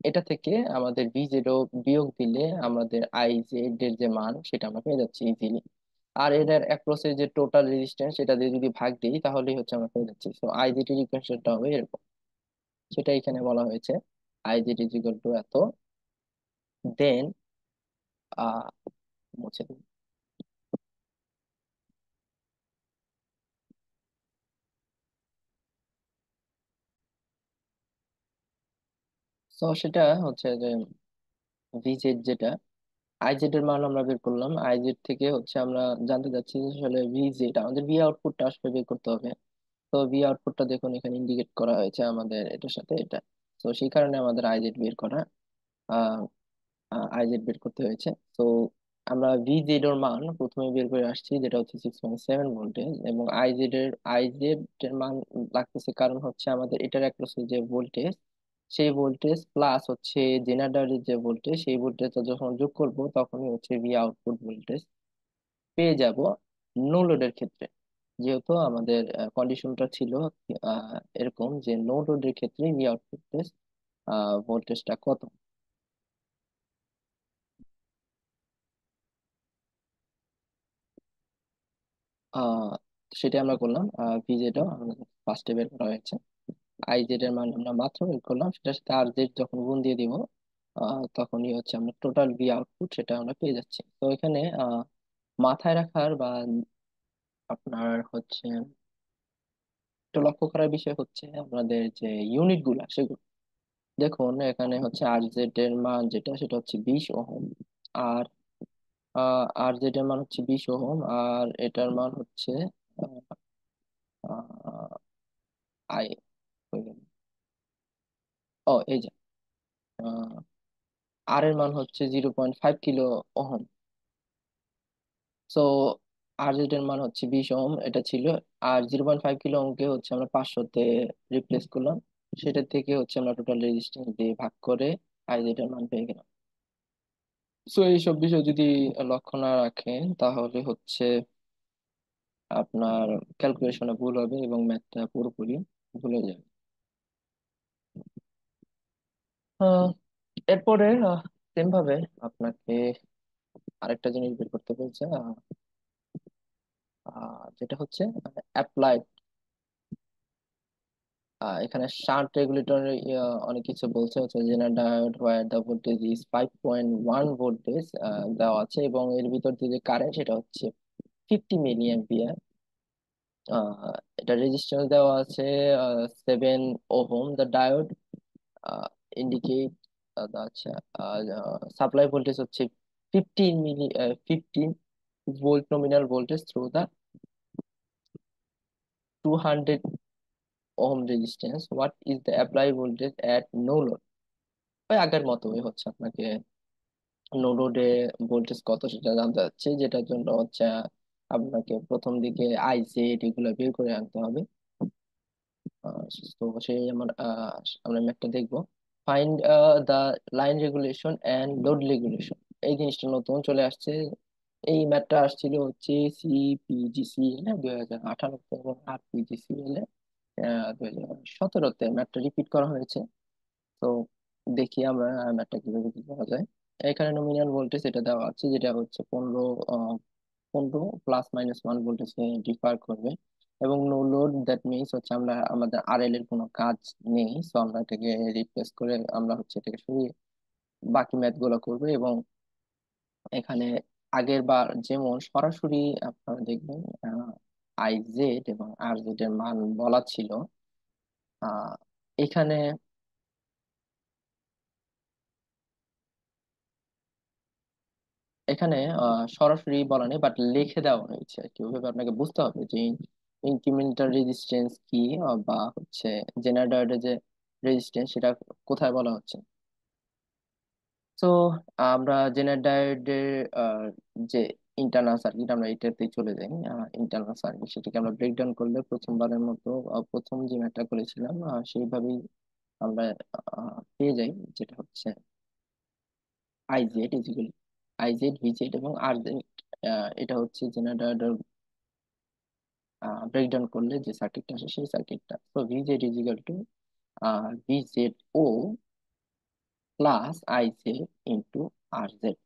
এটা থেকে আমাদের ভি জিরো বিয়োগ দিলে আমাদের আই জেড এর যে মান সেটা আমরা পেয়ে যাচ্ছি ইজিলি। আর এটার অ্যাক্রসের যে টোটাল রেজিস্ট্যান্স সেটা দিয়ে যদি ভাগ দিই তাহলেই হচ্ছে আমরা পেয়ে যাচ্ছি। তো আই জেড এর ইকুয়েশনটা হবে এরকম, সেটা এখানে বলা হয়েছে। I Z is equal two এত, দেন আহ মুছে দিই। তো সেটা হচ্ছে যে ভিজেড যেটা, আইজেড এর মান আমরা বের করলাম, আইজেড থেকে হচ্ছে আমরা জানতে চাচ্ছি যে আসলে ভিজেড আমাদের ভি আউটপুটটা আসলে বের করতে হবে। তো ভি আউটপুটটা দেখুন এখানে ইন্ডিকেট করা হয়েছে আমাদের এটার সাথে এটা। তো সেই কারণে আমাদের আইজেড বের করা, আইজেড বের করতে হয়েছে। তো আমরা ভি জেড এর মান প্রথমে বের করে আসছি যেটা হচ্ছে 6.7 ভোল্টেজ, এবং আইজেড এর মান লাগতেছে কারণ হচ্ছে আমাদের এটার অ্যাক্রসে যে ভোল্টেজ, সেই ভোল্টেজ প্লাস হচ্ছে জেনারেটরের যে ভোল্টেজ, সেই ভোল্টেজটা যখন যোগ করব তখনই হচ্ছে ভি আউটপুট ভোল্টেজ পেয়ে যাব নো লোডের ক্ষেত্রে। যেহেতু আমাদের কন্ডিশনটা ছিল এরকম যে নো লোডের ক্ষেত্রে ভি আউটপুট ভোল্টেজটা কত। আহ সেটা আমরা করলাম। ভিজেটা ফার্স্টে বের করা হয়েছে, আই জেড এর মান আমরা মাত্র বের করলাম, সেটার সাথে আর জেড যখন গুণ দিয়ে দিব তখনই হচ্ছে আমরা টোটাল ভি আউটপুট সেটা আমরা পেয়ে যাচ্ছি। তো এখানে মাথায় রাখার বা আপনার হচ্ছে একটু লক্ষ্য করার বিষয় হচ্ছে আমাদের যে ইউনিট গুলা সেগুলো। দেখুন এখানে হচ্ছে আর জেড এর মান যেটা সেটা হচ্ছে 20 ওহম, আর আর জেড এর মান হচ্ছে 20 ওহম, আর এটার মান হচ্ছে আই, ও এই যে আর এর মান হচ্ছে 0.5 কিলো ওহম। সো আর জেড এর মান হচ্ছে 20 ওহম এটা ছিল, আর 0.5 কিলো ওহমকে হচ্ছে আমরা 500-তে রিপ্লেস করলাম, সেটা থেকে হচ্ছে আমরা টোটাল রেজিস্ট্যান্স দিয়ে ভাগ করে আই জেড এর মান পেয়ে গেলাম। সো এইসব বিষয় যদি লক্ষ্য না রাখেন তাহলে হচ্ছে আপনার ক্যালকুলেশনে ভুল হবে এবং ম্যাথটা পুরোপুরি ভুলে যাবে। আহ, এরপরে সেম ভাবে আপনাকে আরেকটা জিনিস বের করতে বলছে, যেটা হচ্ছে অ্যাপ্লাইড। এখানে শান্ট রেগুলেটর অনেক কিছু বলছে, হচ্ছে general diode where the voltage is 5.1 voltage দেওয়া আছে, এবং এর ভিতর দিয়ে যে কারেন্ট সেটা হচ্ছে 50 মিলি অ্যাম্পিয়ার। এটা রেজিস্ট্যান্স দেওয়া আছে 7 ওহম। দ্য ডায়োড ইন্ডিকেট, আচ্ছা, সাপ্লাই ভোল্টেজ হচ্ছে 15 volt nominal voltage through the 200 ohm resistance. What is the apply voltage at no load? ওই আগের মতোই হচ্ছে আপনাকে নো লোডে ভোল্টেজ কত সেটা জানতে চাচ্ছি, যেটার জন্য হচ্ছে আপনাকে প্রথম দিকে আইজেড এগুলো বের করে আনতে হবে। আহ, তো সেই আমরা ম্যাথটা দেখবো। Find the line regulation and load regulation, এই জিনিসটা নতুন চলে আসছে। এই ম্যাথটা আসছিল হচ্ছে সিপিজিসিএল 2018-তে, এবং আরপিজিসিএল 2017-তে ম্যাথটা রিপিট করা হয়েছে। তো দেখি আমরা ম্যাথটা কিভাবে কি করা যায়। এখানে নমিনাল ভোল্টেজ এটা দেওয়া আছে যেটা হচ্ছে 15 ± 1 ভোল্টেজ ডিফার করবে, এবং নো লোড দ্যাট মিনস হচ্ছে আমরা আমাদের আরএল এর কোনো কাজ নেই, সো আমরা এটাকে রিপ্লেস করে আমরা হচ্ছে এটাকে সরিয়ে বাকি ম্যাথ গুলো করবো। এবং এখানে আগের বার যেমন সরাসরি আপনারা দেখবেন আই জেড এবং আর জেড এর মান বলা ছিল, আহ এখানে এখানে সরাসরি বলা নেই, বাট লিখে দেওয়া হয়েছে আর কি। ওইভাবে আপনাকে বুঝতে হবে যে ইনক্রিমেন্টাল রেজিস্ট্যান্স কি, বা হচ্ছে জেনারেটরের যে রেজিস্ট্যান্স সেটা কোথায় বলা হচ্ছে। তো আমরা জেনারেল ডায়োডের যে ইন্টারনাল সার্কিট, আমরা এটাতে চলে যাই। ইন্টারনাল সার্কিট সেটাকে আমরা ব্রেকডাউন করলে প্রথমবারের মতো প্রথম যে ম্যাথটা করেছিলাম সেইভাবেই আমরা পেয়ে যাই, যেটা হচ্ছে আইজেড ইজিক্যাল আইজেড ভিজেড এবং আর জেড। এটা হচ্ছে জেনারেল ডায়োডের ব্রেকডাউন করলে যে সার্কিটটা আসে সেই সার্কিটটা। তো ভিজেড ইজিক্যাল টু ভিজেড ও প্লাস আইজেড ইন্টু আর জেড।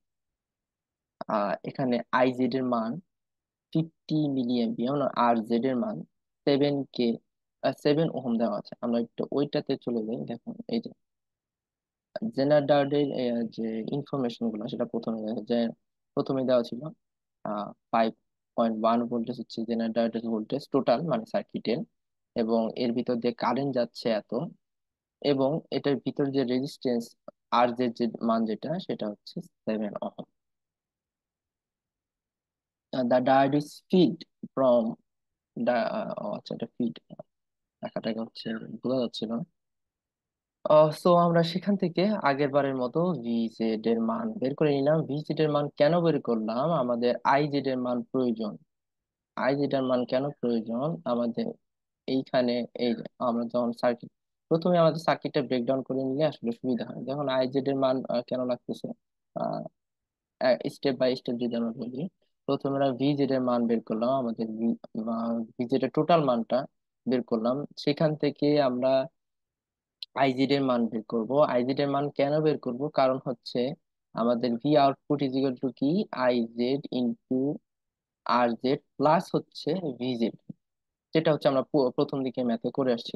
এখানে আইজেড এর মান 50 মিলি অ্যাম্পিয়ার, আর জেড এর মান 7 কে 7 ওহম দেওয়া আছে। আমরা একটু ওইটাতে চলে যাই। দেখুন এই যে জেনারেল ডায়োডের যে ইনফরমেশন গুলো সেটা প্রথমে দেওয়া ছিল 5.1 ভোল্টেজ হচ্ছে জেনারেল ডায়োডের ভোল্টেজ টোটাল মানে সার্কিটের, এবং এর ভিতর দিয়ে কারেন্ট যাচ্ছে এত, এবং এটার ভিতর যে রেজিস্ট্যান্স আর যে মান যেটা সেটা হচ্ছে 7 ohm. The diode is feed from আচ্ছা এটা ফিড টাকাটাকে হচ্ছে বোঝা যাচ্ছিল না। সো আমরা সেখান থেকে আগের বারের মতো ভিজেড এর মান বের করে নিলাম। ভিজেড এর মান কেন বের করলাম? আমাদের আইজেড এর মান প্রয়োজন। আইজেড এর মান কেন প্রয়োজন আমাদের? এইখানে এই যে আমরা যখন সার্কিট, প্রথমে আমাদের সার্কিটটা ব্রেকডাউন করে নিলে আসলে সুবিধা হয়। দেখুন আইজেড এর মান কেন লাগতেছে, স্টেপ বাই স্টেপ যদি আমরা বলি। প্রথমে আমরা ভিজেড এর মান বের করলাম, আমাদের ভিজেড এর টোটাল মানটা বের করলাম। সেখান থেকে আমরা আইজেড এর মান বের করব। আইজেড এর মান কেন বের করব? কারণ হচ্ছে আমাদের V output is equal two কি, আইজেড ইনটু আর জেড প্লাস হচ্ছে ভিজেড, যেটা হচ্ছে আমরা প্রথম দিকে ম্যাথে করে আসছি।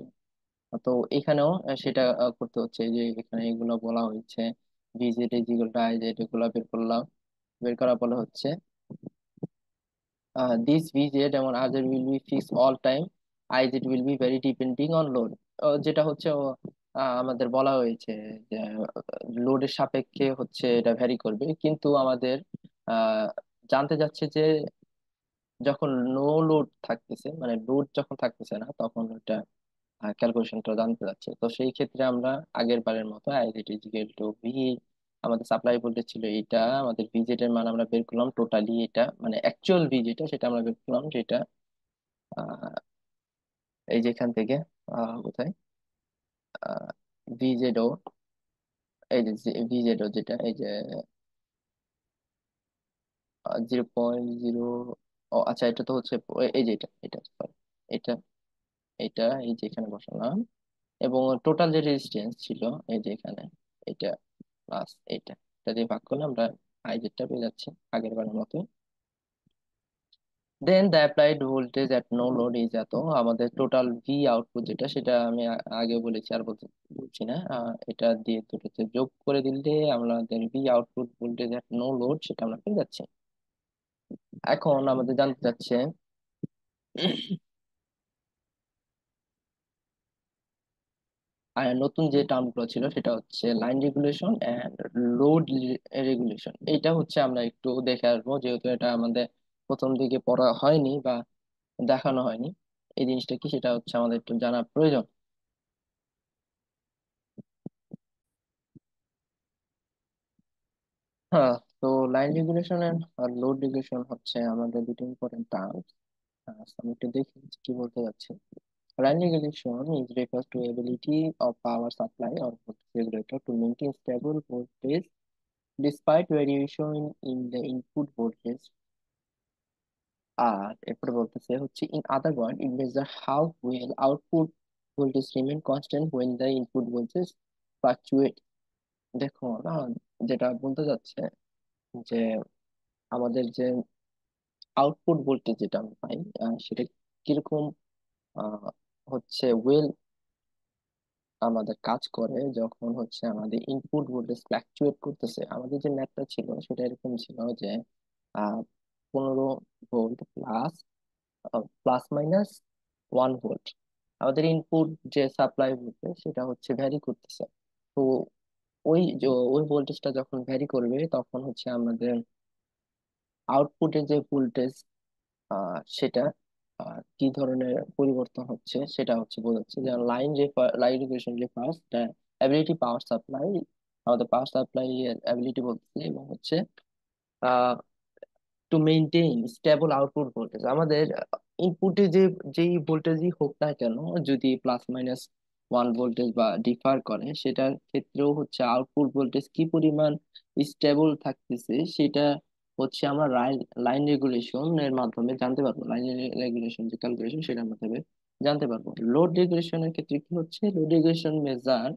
তো এখানেও সেটা করতে হচ্ছে। এই যে এখানে এগুলো বলা হয়েছে, ভিজেড ইজ ইকুয়াল টু আইজেড, এগুলো বের করলাম। বের করার ফলে হচ্ছে this VZ এবং RZ will be fixed all time. IZ will be very depending on load. যেটা হচ্ছে আমাদের বলা হয়েছে যে লোডের সাপেক্ষে হচ্ছে এটা ভ্যারি করবে, কিন্তু আমাদের আহ, জানতে যাচ্ছে যে যখন নো লোড থাকতেছে, মানে লোড যখন থাকতেছে না, তখন এটা ক্যালকুলেশনটা জানতে যাচ্ছে। তো সেই ক্ষেত্রে আমরা আগের বারের মতো আইজেড ইজিক্যাল টু ভি, আমাদের সাপ্লাই ভোল্টেজ ছিল এটা, আমাদের ভিজেট এর মান আমরা বের করলাম টোটালি, এটা মানে অ্যাকচুয়াল ভি যেটা সেটা আমরা বের করলাম, যেটা আহ, এই যে এখান থেকে কোথায় ভিজেড ও, এই যে ভিজেড ও যেটা এই যে 0.0, ও আচ্ছা এটা তো হচ্ছে এই যে এটা sorry, এটা এটা এই যে এখানে বসালাম, এবং টোটাল যে রেজিস্ট্যান্স ছিল এই যে এখানে এটা প্লাস এটা, এটা দিয়ে ভাগ করলে আমরা আইজেডটা পেয়ে যাচ্ছি আগের বারের মতো। Then the applied voltage at no load is এত। আমাদের টোটাল ভি আউটপুট যেটা সেটা আমি আগে বলেছি, আর বলছি না। এটা দিয়ে দুটোতে যোগ করে দিলে আমাদের V output voltage at no load সেটা আমরা পেয়ে যাচ্ছি। এখন আমাদের জানতে চাচ্ছে আর নতুন যে টার্মগুলো ছিল সেটা হচ্ছে line regulation and load regulation. এটা হচ্ছে আমরা একটু দেখে আসবো, যেহেতু এটা আমাদের প্রথম দিকে পড়া হয়নি বা দেখানো হয়নি। এই জিনিসটা কি সেটা হচ্ছে আমাদের একটু জানা প্রয়োজন। হ্যাঁ, তো লাইন রেগুলেশন আর লোড রেগুলেশন হচ্ছে আমাদের দুটো ইম্পর্টেন্ট টার্ম। আমি একটু দেখি কি বলতে যাচ্ছে। Line regulation is refers to ability of power supply or voltage regulator to maintain stable voltage despite variation in the input voltage। আর এরপরে বলতেছে হচ্ছে in other word it measure how well output voltage remain constant when the input voltage fluctuate। দেখো না, যেটা বলতে যাচ্ছে যে আমাদের যে আউটপুট ভোল্টেজ যেটা আমরা পাই সেটা কিরকম আহ, হচ্ছে ওয়েল আমাদের কাজ করে যখন হচ্ছে আমাদের ইনপুট ভোল্টেজ ফ্ল্যাকচুয়েট করতেছে। আমাদের যে ম্যাথটা ছিল সেটা এরকম ছিল যে 15 volt plus plus minus 1 volt আমাদের ইনপুট যে সাপ্লাই ভোল্টেজ সেটা হচ্ছে ভ্যারি করতেছে। তো ওই ভোল্টেজটা যখন ভ্যারি করবে তখন হচ্ছে আমাদের আউটপুটের যে ভোল্টেজ সেটা কি ধরনের পরিবর্তন হচ্ছে সেটা হচ্ছে বোঝাচ্ছে। যে line regulation refers the ability power supply আমাদের পাওয়ার সাপ্লাই এর অ্যাবিলিটি বলতেছি, এবং হচ্ছে to maintain stable output voltage. আমাদের ইনপুটে যেই ভোল্টেজই হোক না কেন, যদি প্লাস মাইনাস 1 ভোল্টেজ বা ডিফার করে, সেটার ক্ষেত্রেও হচ্ছে আউটপুট ভোল্টেজ কি পরিমাণ স্টেবল থাকতেছে সেটা হচ্ছে আমরা লাইন রেগুলেশন এর মাধ্যমে জানতে পারবো। লাইন রেগুলেশন যে ক্যালকুলেশন, সেটার মাধ্যমে জানতে পারবো। লোড রেগুলেশনের ক্ষেত্রে কি হচ্ছে, load regulation measure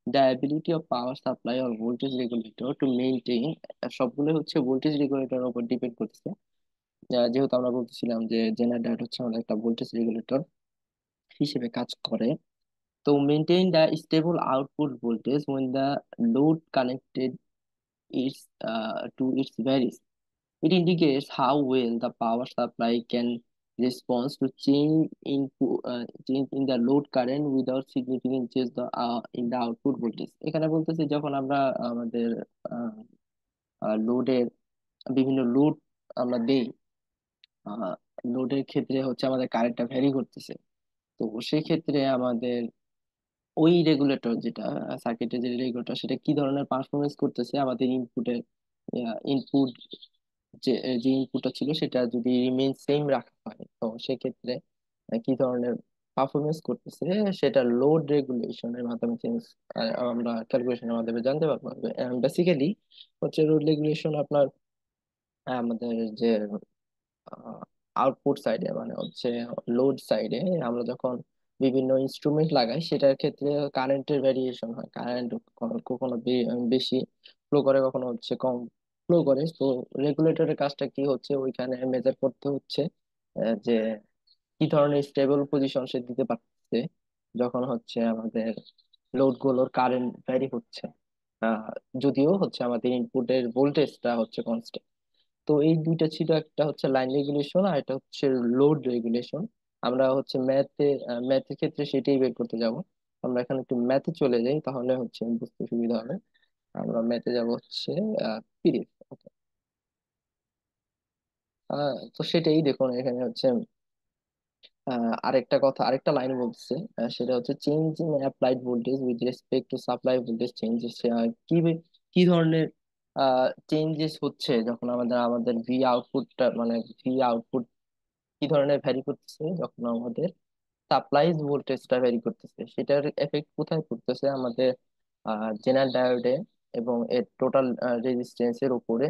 the ability of power supply or voltage regulator to maintain. সবগুলো হচ্ছে ভোল্টেজ রেগুলেটরের উপর ডিপেন্ড করতেছে। যেহেতু আমরা বলতেছিলাম যে জেনারেটর হচ্ছে আমাদের একটা ভোল্টেজ রেগুলেটর হিসেবে কাজ করে। তো maintain the stable output voltage when the load connected is to its varies. It indicates how well the power supply can respond to change in the load current without significant change in the output voltage. এখানে বলতেছি যখন আমরা আমাদের লোডের বিভিন্ন লোড আমরা দেই, লোডের ক্ষেত্রে হচ্ছে আমাদের কারেন্টটা ভ্যারি করতেছে। তো সেই ক্ষেত্রে আমাদের ওই রেগুলেটর যেটা, সার্কিটের যে রেগুলেটর, সেটা কি ধরনের পারফরমেন্স করতেছে আমাদের ইনপুটের, ইনপুট যে যে ইনপুটটা ছিল সেটা যদি রিমেইন সেম রাখা হয়, তো সেক্ষেত্রে কি ধরনের পারফরমেন্স করতেছে সেটা লোড রেগুলেশনের মাধ্যমে চেঞ্জ, আমরা ক্যালকুলেশনের মাধ্যমে জানতে পারবো। বেসিক্যালি হচ্ছে লোড রেগুলেশন আপনার আমাদের যে আউটপুট সাইডে, মানে হচ্ছে লোড সাইডে আমরা যখন বিভিন্ন ইনস্ট্রুমেন্ট লাগাই, সেটার ক্ষেত্রে কারেন্টের ভ্যারিয়েশন হয়। কারেন্ট কখনো কখনো বেশি ফ্লো করে, কখনো হচ্ছে কম ফ্লো করে। তো রেগুলেটরের কাজটা কি হচ্ছে, ওইখানে মেজার করতে হচ্ছে যে কি ধরনের স্টেবল পজিশন সে দিতে পারছে যখন হচ্ছে আমাদের লোড গুলোর কারেন্ট ভ্যারি হচ্ছে, আহ, যদিও হচ্ছে আমাদের ইনপুটের ভোল্টেজটা হচ্ছে কনস্ট্যান্ট। তো এই দুইটা ছিল, একটা হচ্ছে লাইন রেগুলেশন আর এটা হচ্ছে লোড রেগুলেশন। আমরা হচ্ছে ম্যাথের ক্ষেত্রে সেটাই বের করতে যাব। আমরা এখানে একটু ম্যাথে চলে যাই, তাহলে হচ্ছে বুঝতে সুবিধা হবে। আমরা ম্যাথে যাব হচ্ছে পিরিয়ড। তো সেটাই দেখুন, এখানে হচ্ছে আরেকটা কথা, আরেকটা লাইন বলছে, সেটা হচ্ছে change in applied voltage with respect to supply voltage changes. কি কি ধরনের চেঞ্জেস হচ্ছে যখন আমাদের আমাদের ভি আউটপুটটা, মানে ভি আউটপুট কি ধরনের ভ্যারি করতেছে যখন আমাদের সাপ্লাইজ ভোল্টেজটা ভ্যারি করতেছে, সেটার এফেক্ট কোথায় পড়তেছে আমাদের জেনারেল ডায়োডে এবং এর টোটাল রেজিস্ট্যান্সের উপরে।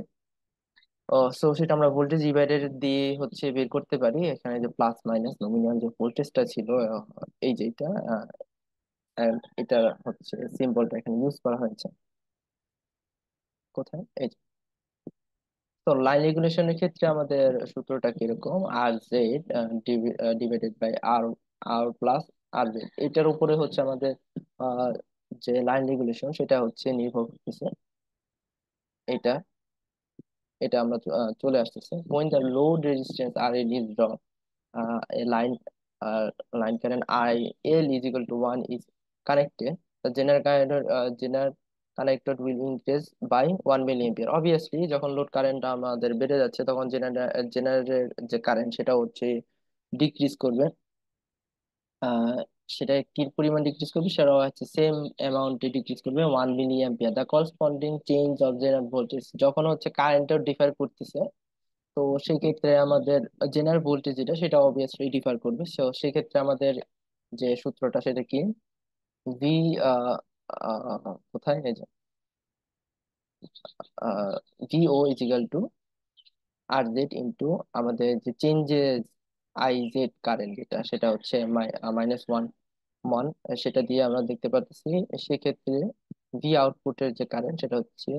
সো সেটা আমরা ভোল্টেজ ডিভাইডার দিয়ে হচ্ছে বের করতে পারি। এখানে যে প্লাস মাইনাস নমিনাল যে ভোল্টেজটা ছিল, এই যেটা and এটা হচ্ছে সিম্বলটা এখানে ইউজ করা হয়েছে কোথায়, এই যে। তো লাইন রেগুলেশনের ক্ষেত্রে আমাদের সূত্রটা কিরকম, R Z divided by R, R plus R Z, এটার উপরে হচ্ছে আমাদের আহ, যে লাইন রেগুলেশন সেটা হচ্ছে নির্ভর করতেছে। এটা এটা আমরা চলে আসতেছে when the load resistance RL is dropped, a uh, line current IL is equal to 1 is connected, the general connected will increase by 1 milliampere. Obviously যখন লোড কারেন্ট আমাদের বেড়ে যাচ্ছে, তখন জেনারেটরের যে কারেন্ট সেটা হচ্ছে ডিক্রিজ করবে। আহ সেটা কি পরিমাণ ডিক্রিজ করবে, সেটা হচ্ছে সেম অ্যামাউন্টে ডিক্রিজ করবে 1 milliampere. The corresponding change of general voltage, যখন হচ্ছে কারেন্টও ডিফার করতেছে, তো সেই ক্ষেত্রে আমাদের জেনারেল ভোল্টেজ যেটা সেটা অবভিয়াসলি ডিফার করবে। সো সেক্ষেত্রে আমাদের যে সূত্রটা সেটা কি, ভি কোথায়, এই যে VO is equal to R Z into আমাদের যে চেঞ্জেস আই জেড কারেন্ট যেটা, সেটা হচ্ছে -1 সেটা দিয়ে আমরা দেখতে পাচ্ছি। সেক্ষেত্রে ভি আউটপুটের যে কারেন্ট সেটা হচ্ছে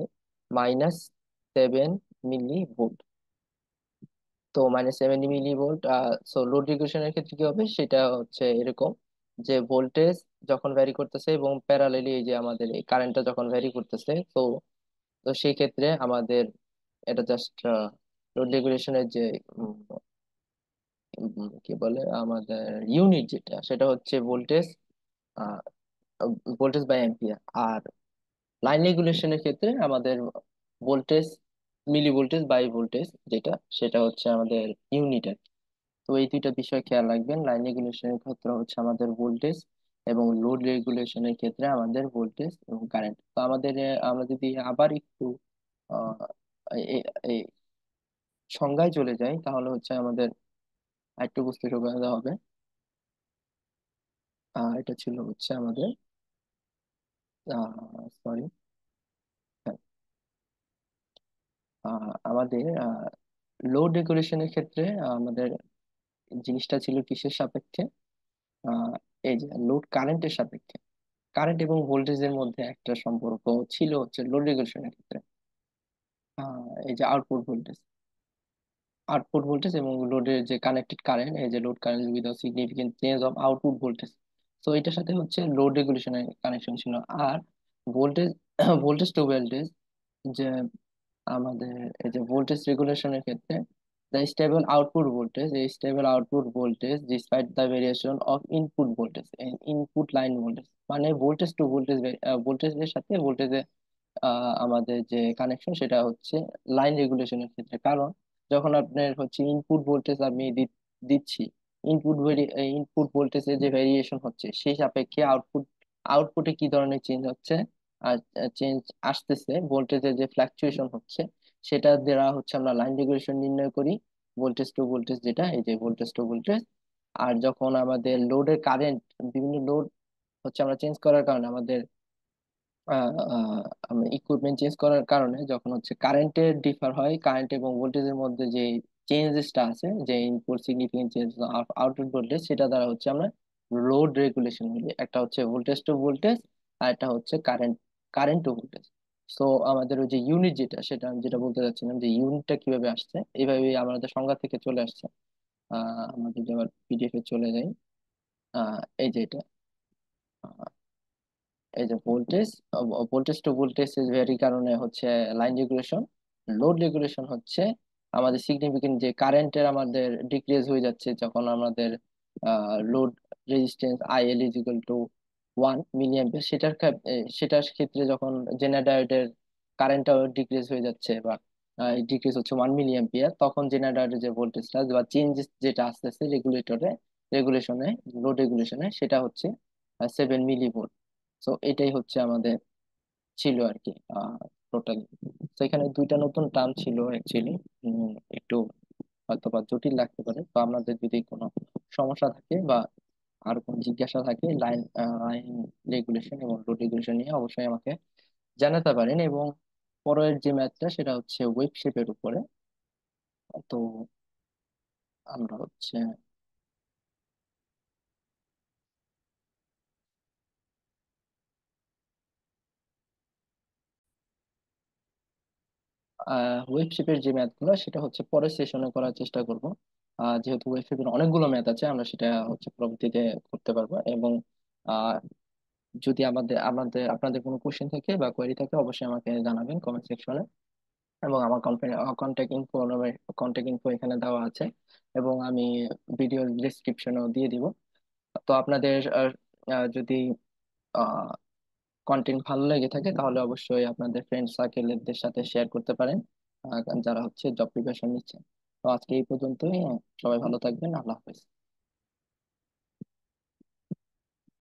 -7 মিলি ভোল্ট। তো -7 মিলি ভোল্ট। সো লোড রেগুলেশনের ক্ষেত্রে কি হবে, সেটা হচ্ছে এরকম যে ভোল্টেজ যখন ভ্যারি করতেছে এবং প্যারালেলি এই যে আমাদের এই কারেন্টটা যখন ভ্যারি করতেছে, তো তো সেই ক্ষেত্রে আমাদের এটা জাস্ট লোড রেগুলেশনের যে উম, কি বলে আমাদের ইউনিট যেটা, সেটা হচ্ছে ভোল্টেজ, ভোল্টেজ বাই অ্যাম্পিয়ার। আর লাইন রেগুলেশনের ক্ষেত্রে আমাদের voltage, milli voltage by voltage যেটা, সেটা হচ্ছে আমাদের ইউনিট। তো এই দুইটা বিষয় খেয়াল রাখবেন। লাইন রেগুলেশনের ক্ষেত্রে হচ্ছে আমাদের ভোল্টেজ এবং লোড রেগুলেশনের ক্ষেত্রে আমাদের ভোল্টেজ এবং কারেন্ট। তো আমাদের আমরা যদি আবার একটু আহ, এই এই সংজ্ঞায় চলে যাই, তাহলে হচ্ছে আমাদের একটু বুঝতে সুবিধা হবে। এটা ছিল হচ্ছে আমাদের, সরি, আমাদের লোড রেগুলেশনের ক্ষেত্রে আমাদের জিনিসটা ছিল কিসের সাপেক্ষে? আহ, এই যে লোড কারেন্টের সাপেক্ষে। কারেন্ট এবং ভোল্টেজের মধ্যে একটা সম্পর্ক ছিল হচ্ছে লোড রেগুলেশনের ক্ষেত্রে। এই যে আউটপুট ভোল্টেজ এবং লোডের যে কানেক্টেড কারেন্ট, এই যে load current without significant change of output voltage. তো এটার সাথে হচ্ছে লোড রেগুলেশনের কানেকশন ছিল। আর ভোল্টেজ ভোল্টেজ টু ভোল্টেজ, যে আমাদের এই যে ভোল্টেজ রেগুলেশনের ক্ষেত্রে, দ্য স্টেবল আউটপুট ভোল্টেজ, এই stable output voltage despite the variation of input voltage, input line voltage. মানে ভোল্টেজ টু ভোল্টেজ, ভোল্টেজের সাথে ভোল্টেজের আমাদের যে কানেকশন সেটা হচ্ছে লাইন রেগুলেশনের ক্ষেত্রে। কারণ যখন আপনার হচ্ছে ইনপুট ভোল্টেজ আমি দিচ্ছি, ইনপুট ইনপুট ভোল্টেজে যে ভেরিয়েশন হচ্ছে সেই সাপেক্ষে আউটপুটে কি ধরনের চেঞ্জ হচ্ছে, আর চেঞ্জ আসতেছে, ভোল্টেজের যে ফ্ল্যাকচুয়েশন হচ্ছে, সেটা দ্বারা হচ্ছে আমরা লাইন রেগুলেশন নির্ণয় করি। ভোল্টেজ টু ভোল্টেজ, যেটা এই যে ভোল্টেজ টু ভোল্টেজ। আর যখন আমাদের লোডের কারেন্ট, বিভিন্ন লোড হচ্ছে আমরা চেঞ্জ করার কারণে আমাদের ইকুইপমেন্ট চেঞ্জ করার কারণে যখন হচ্ছে কারেন্টের ডিফার হয়, কারেন্ট এবং ভোল্টেজের মধ্যে যে চেঞ্জেসটা আছে, যে input significant change output voltage, সেটা দ্বারা হচ্ছে আমরা লোড রেগুলেশন বলি। একটা হচ্ছে ভোল্টেজ টু ভোল্টেজ, আর একটা হচ্ছে current current to voltage. So আমাদের ওই যে ইউনিট, সেটা আমি যেটা বলতে চাচ্ছিলাম, যে ইউনিটটা কিভাবে আসছে, এইভাবে আমাদের সংজ্ঞা থেকে চলে আসছে। আমরা যদি আবার পিডিএফ এ চলে যাই, এই যে এটা, এই যে ভোল্টেজ টু ভোল্টেজ ভ্যারি কারণে হচ্ছে লাইন রেগুলেশন। লোড রেগুলেশন হচ্ছে আমাদের সিগনিফিকেন্ট যে কারেন্টের আমাদের ডিক্রিজ হয়ে যাচ্ছে, যখন আমাদের load resistance IL is equal to 1 milliampere, সেটার ক্ষেত্রে যখন জেনারেটরের কারেন্টটাও ডিক্রিজ হয়ে যাচ্ছে, বা ডিক্রিজ হচ্ছে 1 মিলি অ্যাম্পিয়ার, তখন জেনারেটরের যে ভোল্টেজটা বা চেঞ্জেস যেটা আসতেছে রেগুলেশনে, লোড রেগুলেশনে, সেটা হচ্ছে 7 মিলি ভোল্ট। তো এটাই হচ্ছে আমাদের ছিল আর কি টোটাল। তো এখানে দুইটা নতুন টার্ম ছিল অ্যাকচুয়ালি, একটু হয়তো বা জটিল লাগতে পারে। তো আপনাদের যদি কোনো সমস্যা থাকে বা আর কোনো জিজ্ঞাসা থাকে লাইন রেগুলেশন এবং লোড রেগুলেশন নিয়ে, অবশ্যই আমাকে জানাতে পারেন। এবং পরের যে ম্যাথটা সেটা হচ্ছে ওয়েব শেপের উপরে। তো আমরা হচ্ছে ওয়েব শেপের যে ম্যাথগুলো সেটা হচ্ছে পরের সেশনে করার চেষ্টা করব। যেহেতু ওয়েব শেপের অনেকগুলো ম্যাথ আছে, আমরা সেটা হচ্ছে পরবর্তীতে করতে পারবো। এবং আহ, যদি আমাদের আপনাদের কোনো কোশ্চেন থাকে বা কোয়েরি থাকে, অবশ্যই আমাকে জানাবেন কমেন্ট সেকশনে। এবং আমার কন্ট্যাক্ট ইনফো এখানে দেওয়া আছে, এবং আমি ভিডিও ডিসক্রিপশনেও দিয়ে দিব। তো আপনাদের যদি কন্টেন্ট ভালো লেগে থাকে, তাহলে অবশ্যই আপনাদের ফ্রেন্ড সার্কেলদের সাথে শেয়ার করতে পারেন, যারা হচ্ছে জব প্রিপারেশন নিচ্ছে। তো আজকে এই পর্যন্তই। সবাই ভালো থাকবেন। আল্লাহ হাফেজ।